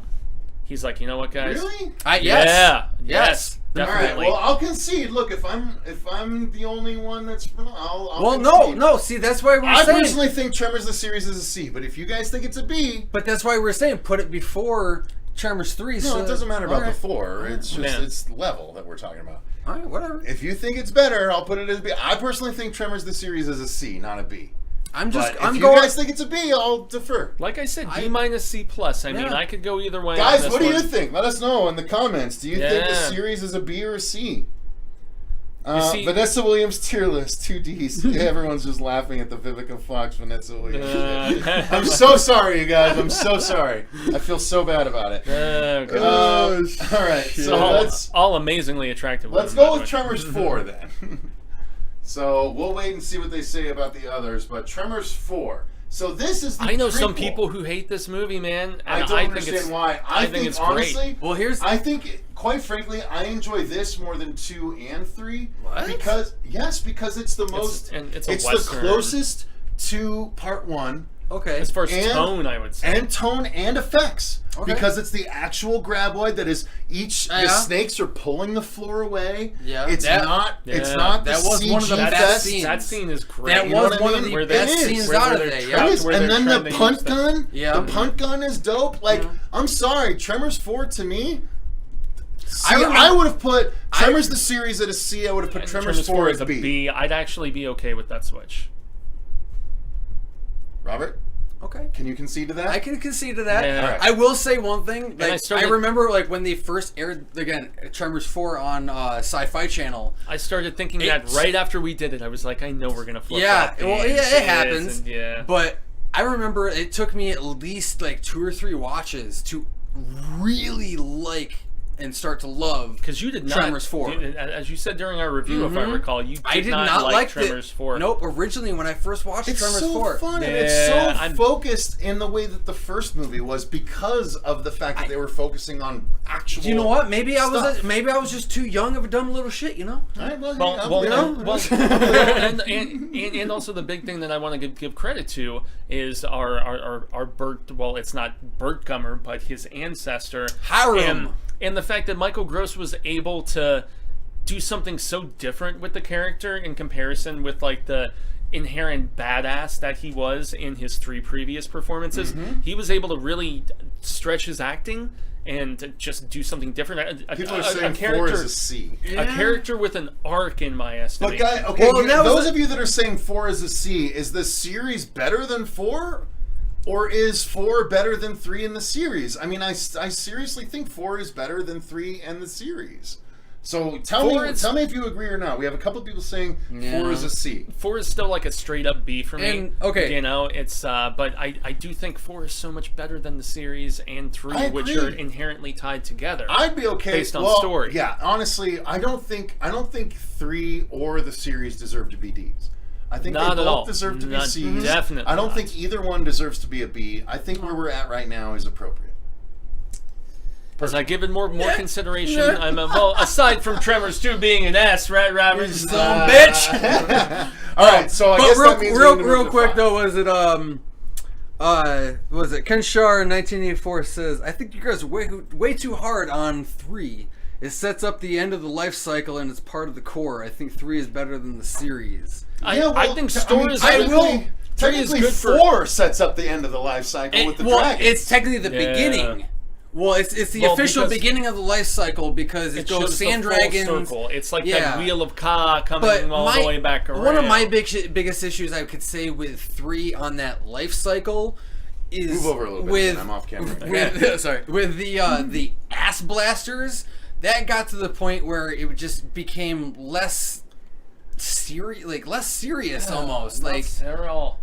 He's like, you know what, guys? Really? Yes. Yeah. Yes. Definitely. All right. Well, I'll concede. Look, if I'm the only one that's, I'll Well, concede. no. See, that's why we're I saying. personally think Tremors the series is a C, but if you guys think it's a B, But that's why we're saying put it before Tremors 3. no, so it doesn't matter about all right. the 4. It's just Man. it's level that we're talking about. All right, whatever. If you think it's better, I'll put it as a B. I personally think Tremors the series is a C, not a B. I'm But if I'm you going. guys think it's a B, I'll defer. Like I said, B minus C plus. I mean, Yeah. I could go either way. on Guys, this what do you one. think? Let us know in the comments. Do you think the Yeah. series is a B or a C? see- Vanessa Williams tier list, 2 Ds. Everyone's just laughing at the Vivica Fox Vanessa Williams. I'm so sorry, you guys. I'm so sorry. I feel so bad about it. God. All right, so all amazingly attractive. let's women, go by with the way. Tremors 4 then. So we'll wait and see what they say about the others, but Tremors 4. So this is the I know some prequel. people who hate this movie, man. And I don't think understand it's, why. I think it's honestly, Well, here's. I think, quite frankly, I enjoy this more than 2 and 3. What? Because it's the most. and it's a the Western. closest to Part 1, Okay. as far as and- tone, I would say. and tone and effects. Okay. Because it's the actual graboid that is each. The Yeah. snakes are pulling the floor away. Yeah. It's That- not. It's Yeah. not the That was one of the CG best fest. scenes. That scene is great. That You know was what I one of mean? the Where best they- scenes where out of they're there. trapped. Yeah. It is. where And they're then trying the to punt use the- gun. Yeah. The punt gun is dope. Like, I'm sorry, Tremors 4 to me. See, remember- I would have put Tremors the series at a C. I would have put And Tremors 4 is as a B. B. I'd actually be okay with that switch. Robert, Okay. can you concede to that? I can concede to that. Yeah. Alright. I will say one thing. I Like, I, started- remember like when they first aired again Tremors 4 on Sci-Fi Channel. I started thinking that It's- right after we did it. I was like, I know we're gonna flip Yeah, that well, page. yeah, it Yes, happens. and yeah. But I remember it took me at least like 2 or 3 watches to really like and start to love Because you did not Tremors 4. as you said during our review, if I recall, you did, I did not like Tremors 4. Nope. Originally, when I first watched It's Tremors so 4, fun and Yeah, it's so I'm- focused in the way that the first movie was because of the fact that they were focusing on actual. you know what? Maybe I was stuff. maybe I was just too young of a dumb little shit. You know. All right, well, Well, yeah, well, you know. and also the big thing that I want to give credit to is our Bert. Well, it's not Bert Gummer, but his ancestor. Hiram. And the fact that Michael Gross was able to do something so different with the character in comparison with like the inherent badass that he was in his 3 previous performances. He was able to really stretch his acting and to just do something different. People are saying 4 is a C. A character with an arc, in my But estimation. guys, okay, Well, that was those of you that are saying 4 is a C, is the series better than 4? Or is 4 better than 3 in the series? I mean, I seriously think 4 is better than 3 and the series. So tell me if you agree or not. We have a couple people saying 4 is a C. 4 is still like a straight up B for me. And, okay. You know, it's but I do think 4 is so much better than the series and 3, I which agree. are inherently tied together. I'd be okay Based on well, story. Yeah, honestly, I don't think 3 or the series deserve to be Ds. I think Not they at both all. deserve to be Not- Cs. definitely I don't not. think either one deserves to be a B. I think where we're at right now is appropriate. As I give it more consideration, I'm well, aside from Tremors 2 being an S, right, Robert? Some bitch. All right, so I But guess that means we need to move real to quick 5. though, was it Ken Shar in 1984 says, I think you guys are way too hard on 3. It sets up the end of the life cycle and it's part of the core. I think 3 is better than the series. I think stories. Technically, good for 4 sets up the end of the life cycle with the dragon. It's technically the Yeah. beginning. Well, it's the Well, official because beginning of the life cycle because it goes shows the sand full dragons. circle. It's like Yeah. that Wheel of Ka coming But all the way back around. one of my biggest issues I could say with 3 on that life cycle is Move over a little bit. with I'm off camera. with the ass blasters. That got to the point where it just became less serious almost. Like Cyril.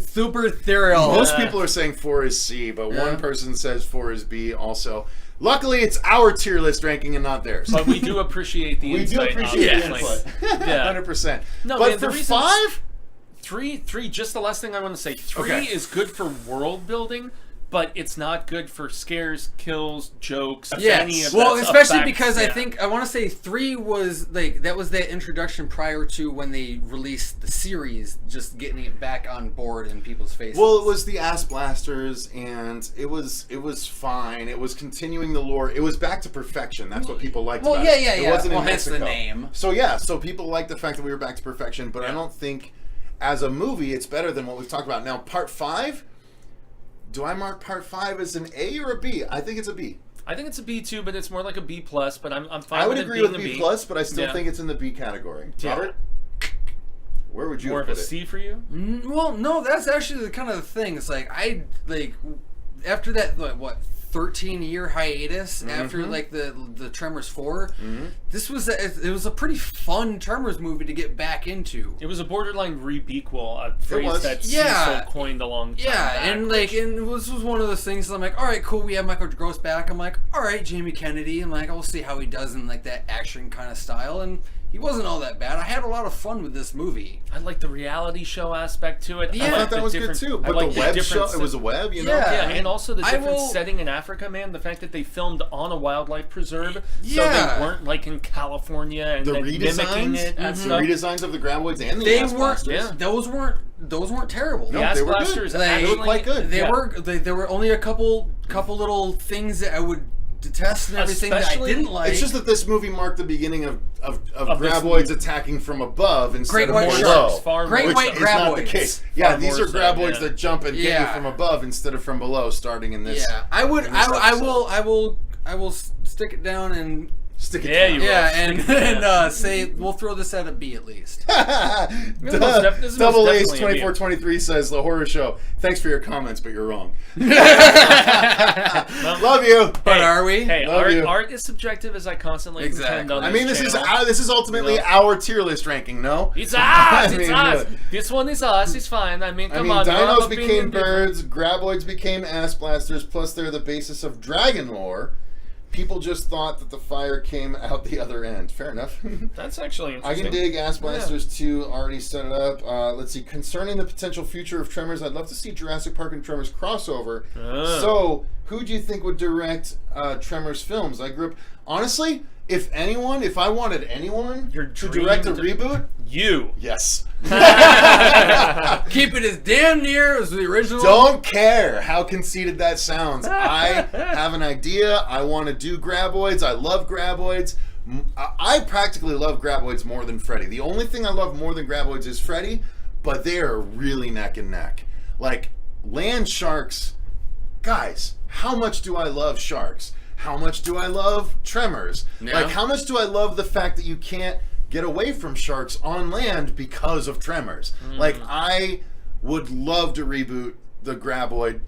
super ethereal. Most people are saying 4 is C, but Yeah. one person says 4 is B also. Luckily, it's our tier list ranking and not theirs. But we do appreciate the insight. We do appreciate the obviously. input. Yeah. 100%. No, but man, for the reason- 5? Three. Just the last thing I want to say. 3 Okay. is good for world building, but it's not good for scares, kills, jokes. Any of well, that especially effects. because I Yeah. think I want to say 3 was like that was that introduction prior to when they released the series, just getting it back on board in people's faces. Well, it was the Ass Blasters, and it was fine. It was continuing the lore. It was back to perfection. That's what people liked about it. yeah. It wasn't Well, in hence the Mexico. name. So people liked the fact that we were back to perfection, but I don't think, as a movie, it's better than what we've talked about. Now, Part 5, do I mark Part 5 as an A or a B? I think it's a B. I think it's a B too, but it's more like a B plus. But I'm fine. I would with agree it being with a B plus, but I still think it's in the B category. Yeah. Robert, where would you More have of a put it? C for you? Well, no, that's actually the kind of thing. It's like after that 13-year hiatus after like the Tremors 4. This was it was a pretty fun Tremors movie to get back into. It was a borderline rebequel, a phrase was. that Yeah. Cecil coined a long time Yeah, back, and this was one of those things. I'm like, all right, cool. We have Michael Gross back. I'm like, all right, Jamie Kennedy. I'm like, I'll see how he does in like that action kind of style, and he wasn't all that bad. I had a lot of fun with this movie. I like the reality show aspect to it. Yeah. I like thought that the was good different- too. I But like the web different show, it was a web, you know? Yeah. Yeah, and also the I different will- setting in Africa, man. The fact that they filmed on a wildlife preserve, so Yeah. they weren't like in California and The then mimicking redesigns, it and the stuff. redesigns of the graboids and the They Ass weren't. Blasters. Yeah. Those weren't terrible. No, The Ass they were good. Blasters They actually, were quite good. They yeah. were. There were only a couple little things that I would detest and everything that I Especially- didn't like. It's just that this movie marked the beginning of this graboids movie. attacking from above instead Great of white more sharks, low. far Great more white so. Is not the graboids. case. Yeah, Far these more are so, graboids yeah. that jump and get you Yeah. from above instead of from below, starting in this. yeah, I would. in this episode. I will stick it down and Stick it Yeah, down. you will. yeah, Stick and, it down. and say we'll throw this at a B at least. This is most Double Ace definitely a B. 2423 says the horror show. Thanks for your comments, but you're wrong. Love you. But are we? Hey, Love you. art is subjective, as I constantly contend on I mean, this channel. is ultimately No. our tier list ranking. No, It's us! I It's mean, us! really. This one is us, it's fine. I mean, I come mean, on. we're all dinos opinion became different. birds, graboids became ass blasters, plus they're the basis of dragon lore. People just thought that the fire came out the other end. Fair enough. That's actually I interesting. can dig Ass Blasters 2, already set it up. Let's see, concerning the potential future of Tremors, I'd love to see Jurassic Park and Tremors crossover. So, who do you think would direct Tremors films? I grew up, honestly, if I wanted anyone Your to dream direct a to- reboot, You. yes. Keep it as damn near as the original. Don't care how conceited that sounds. I have an idea. I want to do graboids. I love graboids. I practically love graboids more than Freddy. The only thing I love more than graboids is Freddy, but they are really neck and neck. Like, land sharks, guys, how much do I love sharks? How much do I love Tremors? Yeah. Like, how much do I love the fact that you can't get away from sharks on land because of Tremors? Like, I would love to reboot the Graboid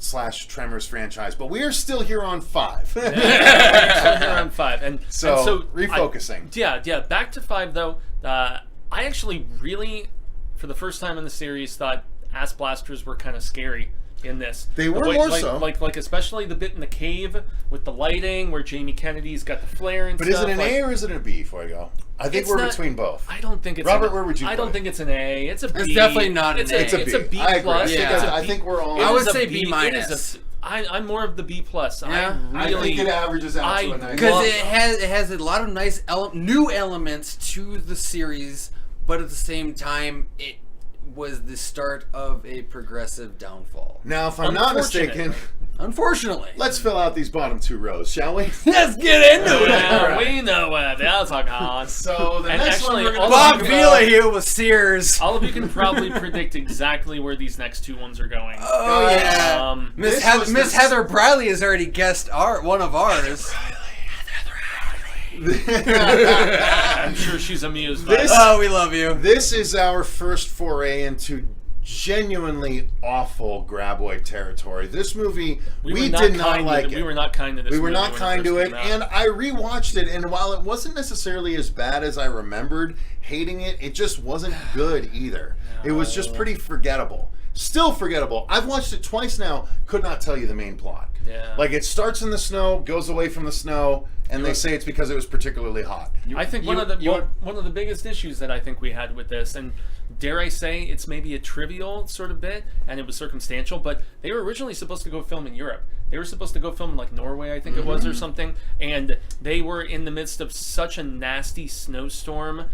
/ Tremors franchise, but we are still here on 5. Around 5. And So, and refocusing. Yeah. Back to 5, though. I actually really, for the first time in the series, thought Ass Blasters were kind of scary in this. They The were way- more like, so. Like especially the bit in the cave with the lighting where Jamie Kennedy's got the flare and But stuff. is it an like, A or is it a B before I go? I think It's we're not- between both. I don't think it's Robert, an, where would you I put don't it? think it's an A. It's a B. It's definitely not an it's A. A. It's a It's B. a B I agree. plus. Yeah. It's a I B. think we're all... It I would is a say B B minus. I'm more of the B plus. Yeah. I I really. think it averages out to a I- 9. Because Well- it has a lot of nice new elements to the series, but at the same time, it was the start of a progressive downfall. Now, if I'm not mistaken, Unfortunately. let's fill out these bottom 2 rows, shall we? Let's get into it. Yeah, we know what that's on. So, the And next actually, one we're all going of Bob to you- talk about... Vila here with Sears. All of you can probably predict exactly where these next 2 ones are going. Oh yeah. This was Miss the- Heather Briley has already guessed one of ours. I'm sure she's amused by This- that. Oh, we love you. This is our first foray into genuinely awful graboid territory. This movie, we were did not kind like to, it. We were not kind to this We were movie not when kind to first it, came out. and I rewatched it, and while it wasn't necessarily as bad as I remembered hating it, it just wasn't good either. It was just pretty forgettable. Still forgettable. I've watched it twice now, could not tell you the main plot. Yeah. Like, it starts in the snow, goes away from the snow, and they say it's because it was particularly hot. I think one of the biggest issues that I think we had with this, and dare I say it's maybe a trivial sort of bit, and it was circumstantial, but they were originally supposed to go film in Europe. They were supposed to go film in like Norway, I think it was, or something, and they were in the midst of such a nasty snowstorm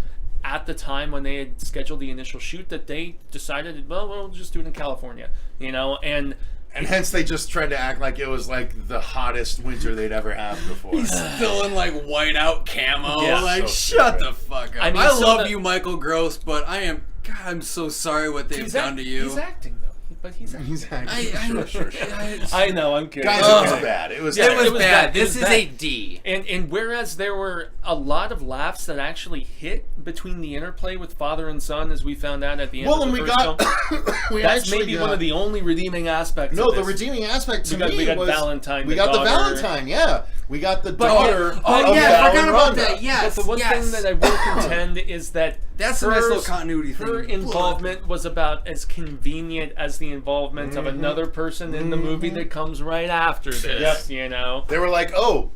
at the time when they had scheduled the initial shoot that they decided, well, we'll just do it in California, you know, and hence they just tried to act like it was like the hottest winter they'd ever had before. He's still in like whiteout camo. Yeah, like, so shut stupid. the fuck up. I mean, I so love the- you, Michael Gross, but I'm so sorry what they've done to you. He's acting though, but he's acting. He's acting. Sure. I know, I'm kidding. Guys, it was bad. It was Yeah, It was was bad. bad. This It is was a bad. D. And whereas there were a lot of laughs that actually hit between the interplay with father and son, as we found out at the end Well, of and the we first got... film, that's maybe one of the only redeeming aspects No, of the this. redeeming aspect to we me got was... Valentine, we the got the daughter. Valentine, yeah. We got the daughter of I Val forgot and about Rhonda. that. Yes, But the one thing that I will contend is that That's a nice little continuity thing. her involvement was about as convenient as the involvement of another person in the movie that comes right after this. Yep. You know, They were like, oh,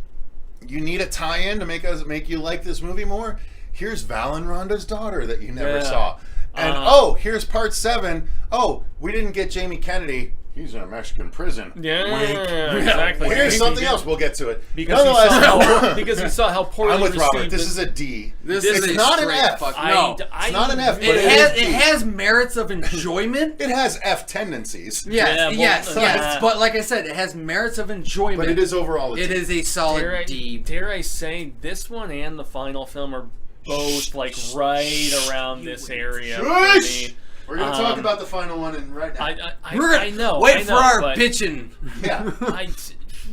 you need a tie-in to make you like this movie more? Here's Val and Rhonda's daughter that you never Yeah. saw. And here's part 7. Oh, we didn't get Jamie Kennedy. He's in a Mexican prison. Yeah, Wink. exactly. Well, here's something else. We'll get to it. because he saw how poorly I'm with received Robert. This it. is a D. This it's is a not an straight F. fuck. I- No, I- It's not an F, but it D. has merits of enjoyment. It has F tendencies. Yes, Yeah, well, yes. But like I said, it has merits of enjoyment. But it is overall a D. It is a solid D. Dare I say, this one and the final film are both like right around this area for Shush! me. We're going to talk about the final one right now. We're I know. Wait I know, for our but bitching. Yeah.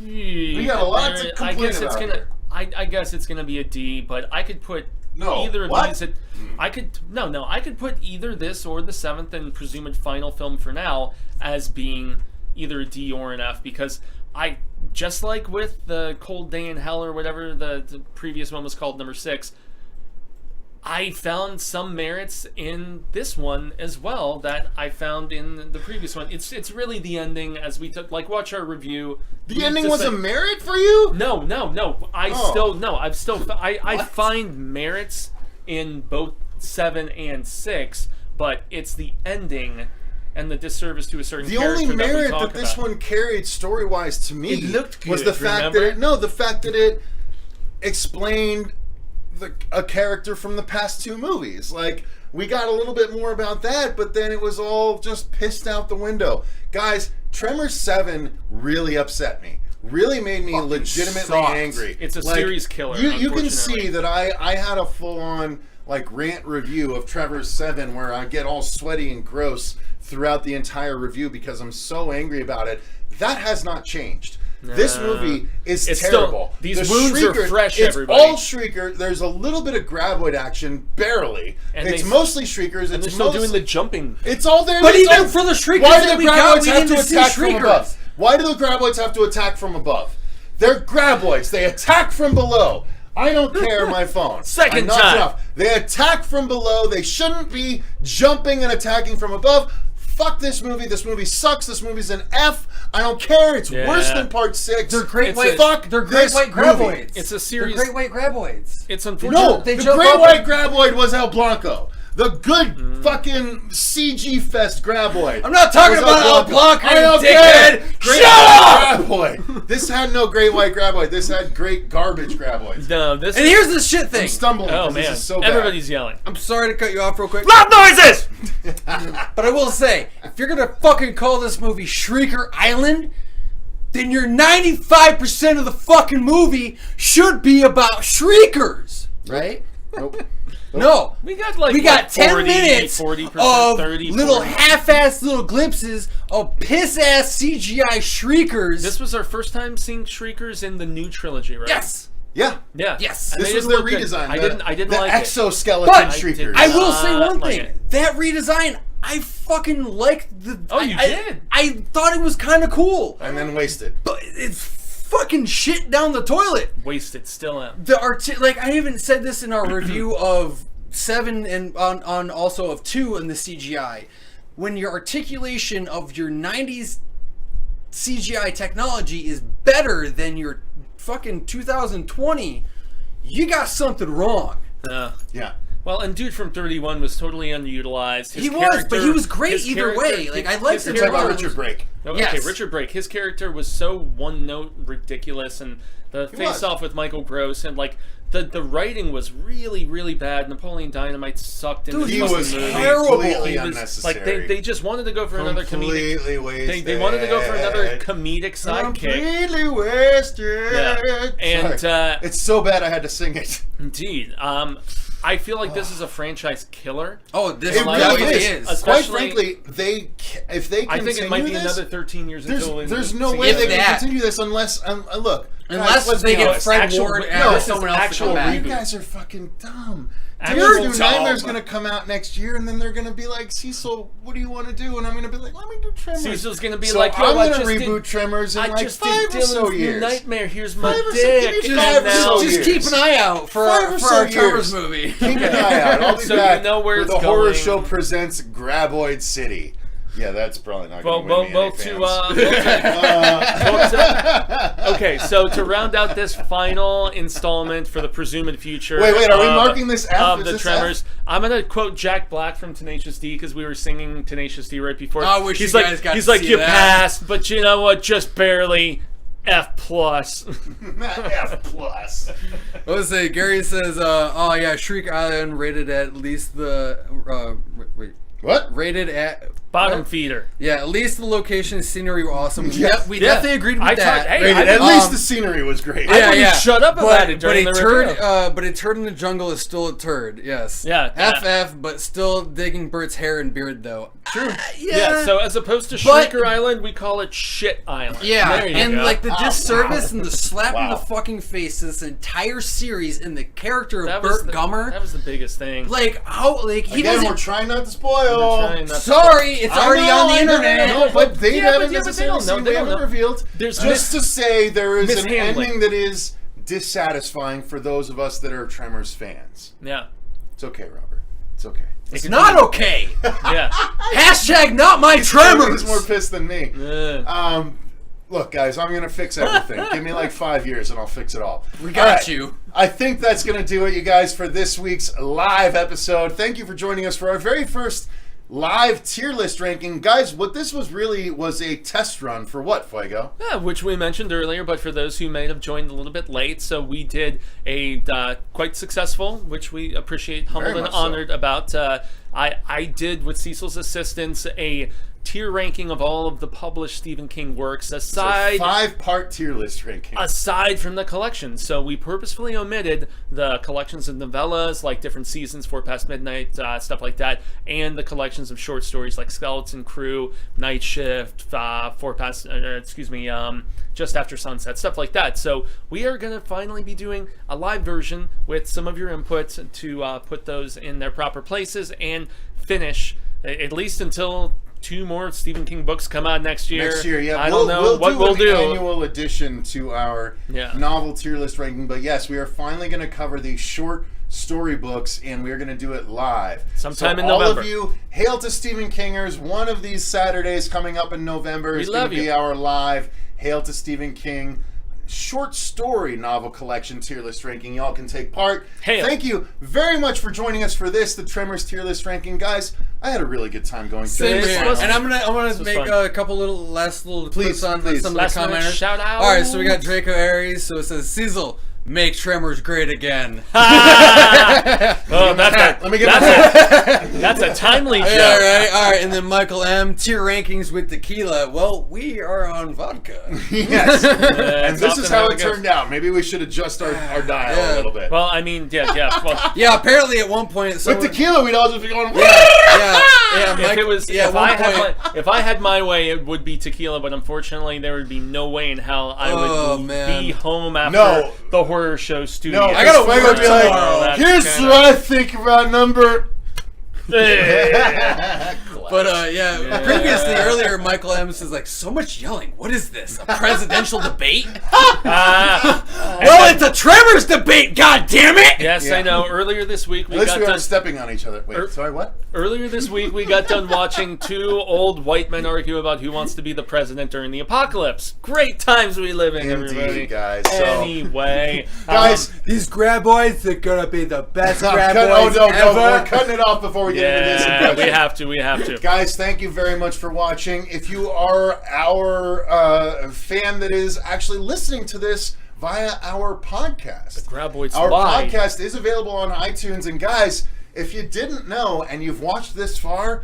We got a lot to complain I guess it's about gonna. here. I guess it's gonna be a D, but I could put No, either of what? these. I could put either this or the 7th and presumed final film for now as being either a D or an F, because I just like with the Cold Day in Hell or whatever the previous one was called, number 6. I found some merits in this one as well that I found in the previous one. It's really the ending, as we took watch our review. The ending was a merit for you? No. I find merits in both 7 and 6, but it's the ending and the disservice to a certain The character only merit we that talk this about. one carried story-wise to me It looked was good, the fact remember? the fact that it explained a character from the past 2 movies. Like, we got a little bit more about that, but then it was all just pissed out the window. Guys, Tremors 7 really upset me. Really made me legitimately sucked. angry. It's a series killer, You can unfortunately. see that I had a full-on rant review of Tremors 7 where I get all sweaty and gross throughout the entire review because I'm so angry about it. That has not changed. This movie is It's terrible. still- these The wounds are Shrieker- fresh, It's everybody. all Shrieker. There's a little bit of Graboid action, barely. And It's they- mostly Shriekers. And It's they're still doing mostly- the jumping. It's all there. But it's even all- for the Shriekers why do that the we got, Graboids we have to didn't see attack from Shriekers. above? Why do the Graboids have to attack from above? They're Graboids. They attack from below. I don't care, my phone. Second I'm not time. tough. They attack from below. They shouldn't be jumping and attacking from above. Fuck this movie. This movie sucks. This movie's an F. I don't care. It's worse than part 6. They're great It's white. a- Fuck They're great this white movie. graboids. It's a series- They're great white graboids. It's unfortunate. No, They the jump great up white and- Graboid was El Blanco. The good fucking CG fest Graboid. I'm not talking was about El Blanco, I don't you care. dickhead. Great Shut white up! Graboid. This had no great white Graboid. This had great garbage Graboids. No, this. And here's the shit thing. I'm stumbling Oh because man, this is so bad. everybody's yelling. I'm sorry to cut you off real quick. Loud noises. But I will say, if you're gonna fucking call this movie Shrieker Island, then your 95% of the fucking movie should be about Shriekers, right? Nope. No. We got like We got 10 40, minutes 40%, of 30, little 40. half-assed little glimpses of piss-ass CGI Shriekers. This was our first time seeing Shriekers in the new trilogy, right? Yes. Yeah. Yeah. Yes. And This they was didn't their look good. redesign. I didn't the like exoskeleton But Shriekers. I will say one like thing. it. That redesign, I fucking liked the... Oh, you did? I thought it was kind of cool. and then wasted. But it's fucking shit down the toilet. it. Wasted. Still am. The I even said this in our review of 7 and on also of 2 in the CGI. When your articulation of your 90s CGI technology is better than your fucking 2020, you got something wrong. Yeah. Well, and dude from 31 was totally underutilized. He was, but he was great either way. Like, I liked You're talking about Richard Brake. Okay, Yes. Richard Brake. His character was so one-note ridiculous, and the face-off with Michael Gross, and like the writing was really, really bad. Napoleon Dynamite sucked into Dude, he this was movie. completely He was, unnecessary. like they just wanted to go for another comedic. Completely wasted. They wanted to go for another comedic sidekick. Completely wasted. Yeah. And it's so bad I had to sing it. indeed, I feel like this is a franchise killer. Oh, this It really really is. Quite Especially- frankly, if they continue I think it might be this, another 13 years until there's no way they can that. continue this unless look. Unless let's they be get honest. Fred Actual- Ward no, or this is someone else to actual come back. You reboot. guys are fucking dumb. Actual Dude, dumb. Nightmare's gonna come out next year, and then they're gonna be like, Cecil, what do you want to do? And I'm gonna be like, let me do Tremors. Cecil's gonna be so like, yo, I'm I gonna just reboot did, Tremors in I like just 5 did or so Dylan's New years. Nightmare. Here's my 5 or so- dick. give me And 5 or now- so Just years. keep an eye out for 5 or our so Tremors years. movie. Keep an eye out. I'll be So you back know where with it's the horror going. show presents Graboid City. Yeah, that's probably not going to win me Well, any fans. okay, so to round out this final installment for the presumed future. Wait, are we marking this F? Of Is the this Tremors? I'm gonna quote Jack Black from Tenacious D because we were singing Tenacious D right before. I wish he's you like, guys got he's to like, see you that." passed, but you know what? Just barely. F plus. F plus. What was it? Gary says, oh yeah, Shriek Island rated at least the What? rated at Bottom what? feeder. Yeah, at least the location and scenery were awesome. Yes. We Yeah. definitely agreed with I that. talked- hey, Rated. I At didn't- least the scenery was great. I wouldn't shut up about it during but the a turd, review. but a turd in the jungle is still a turd. Yes. Yeah, yeah. FF, but still digging Bert's hair and beard though. True. Yeah, so as opposed to But- Shrieker Island, we call it Shit Island. Yeah, There you and go. like the disservice and the slap in Wow. the fucking face to this entire series and the character of That was Bert Gummer. That was the biggest thing. Like how like he Again, we're doesn't. trying not to spoil. Trying not to- Sorry, it's I already know, on the I know, internet. No, but they Yeah, haven't but they necessarily don't know, seen, they they don't haven't know. revealed. There's Just to say there is an mishandling. ending that is dissatisfying for those of us that are Tremors fans. Yeah. It's okay, Robert. It's okay. It's not okay. Yeah. Hashtag not my Tremors. He's more pissed than me. Uh, Look, guys, I'm going to fix everything. Give me like 5 years and I'll fix it all. We got All right. you. I think that's going to do it, you guys, for this week's live episode. Thank you for joining us for our very first live tier list ranking. Guys, what this was really was a test run for what, Fuego? yeah, which we mentioned earlier, but for those who may have joined a little bit late, so we did a quite successful, which we appreciate, humbled Very and much so. honored about. I did, with Cecil's assistance, a tier ranking of all of the published Stephen King works aside. It's a 5-part tier list ranking. Aside from the collection. So we purposefully omitted the collections of novellas, like different seasons, 4 Past Midnight, stuff like that, and the collections of short stories like Skeleton Crew, Night Shift, 4 Past, Just After Sunset, stuff like that. So we are going to finally be doing a live version with some of your input to put those in their proper places and finish, at least until 2 more Stephen King books come out next year. Next year, yeah. I don't know what we'll do. do. An annual addition to our novel tier list ranking. But yes, we are finally going to cover these short storybooks, and we are going to do it live. Sometime in all November. of you, hail to Stephen Kingers. One of these Saturdays coming up in November is going to be our live Hail to Stephen King short story novel collection tier list ranking. Y'all can take part. Hail. Thank you very much for joining us for this, the Tremors tier list ranking. Guys, I had a really good time going through Same this. here. was And I'm gonna was make fun. a couple last little Please, clips on please. some Last of the minute commenters. shout out. All right, so we got Draco Aries. So it says Cecil, make Tremors great again. Oh, that's Let me get my that's a timely joke. Yeah, right. All right, and then Michael M. Tier rankings with tequila. Well, we are on vodka. Yes. And That's this is often how how it it goes. turned out. Maybe we should adjust our dial a Yeah. little bit. Well, I mean, yeah. Well, Yeah, apparently at one point, With someone, tequila, we'd all just be going, yeah, if it was, yeah, if at I one had point, if I had my way, it would be tequila. But unfortunately, there would be no way in hell I Oh, would man. be home after No. the horror show studio. no, I gotta Fuego work would be like, tomorrow. That's here's kinda- what I think about number. but yeah, previously earlier, Michael M. says like, so much yelling. What is this? A presidential debate? Well, it's a Tremors debate. God damn it! Yes, Yeah. I know. Earlier this week, At we least got we done. aren't stepping on each other. Wait, sorry, what? Earlier this week, we got done watching two old white men argue about who wants to be the president during the apocalypse. Great times we live in, everybody. Indeed, guys. Anyway, Guys, these graboids are gonna be the best no, graboids no, ever. we're cutting it off before we get into this. yeah, we have to. Guys, thank you very much for watching. If you are our fan that is actually listening to this via our podcast, Graboids our Live. podcast is available on iTunes. And guys, if you didn't know and you've watched this far,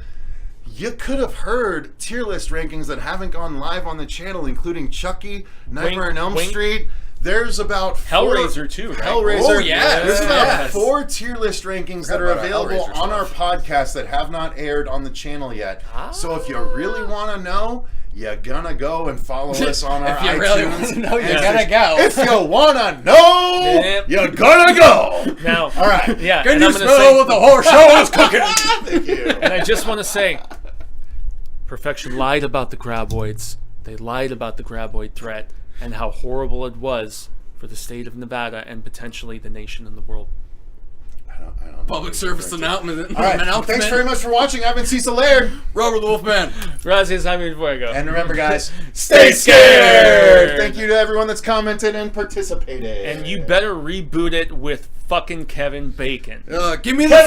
you could have heard tier list rankings that haven't gone live on the channel, including Chucky, Nightmare on Elm Street. There's about Hellraiser too, right? Hellraiser. Oh, yes, There's about yes. 4 tier list rankings that are about our available Hellraiser on our stuff. podcast that have not aired on the channel yet. So if you really want to know, you're gonna go and follow us on our If you iTunes. really want to know, you and gotta go. If you wanna know, Yep. you're gonna go. Now, All right. yeah, Can and you I'm gonna smell say, what the whole show is cooking? Thank you. and I just want to say, Perfection lied about the graboids. They lied about the graboid threat and how horrible it was for the state of Nevada and potentially the nation and the world. I don't know. Public service announcement. All right. Thanks very much for watching. I've been Cecil Laird. Robert the Wolfman. Gracias, Jaime Fuego. And remember, guys, Stay scared! Thank you to everyone that's commented and participated. And you better reboot it with fucking Kevin Bacon. Give me the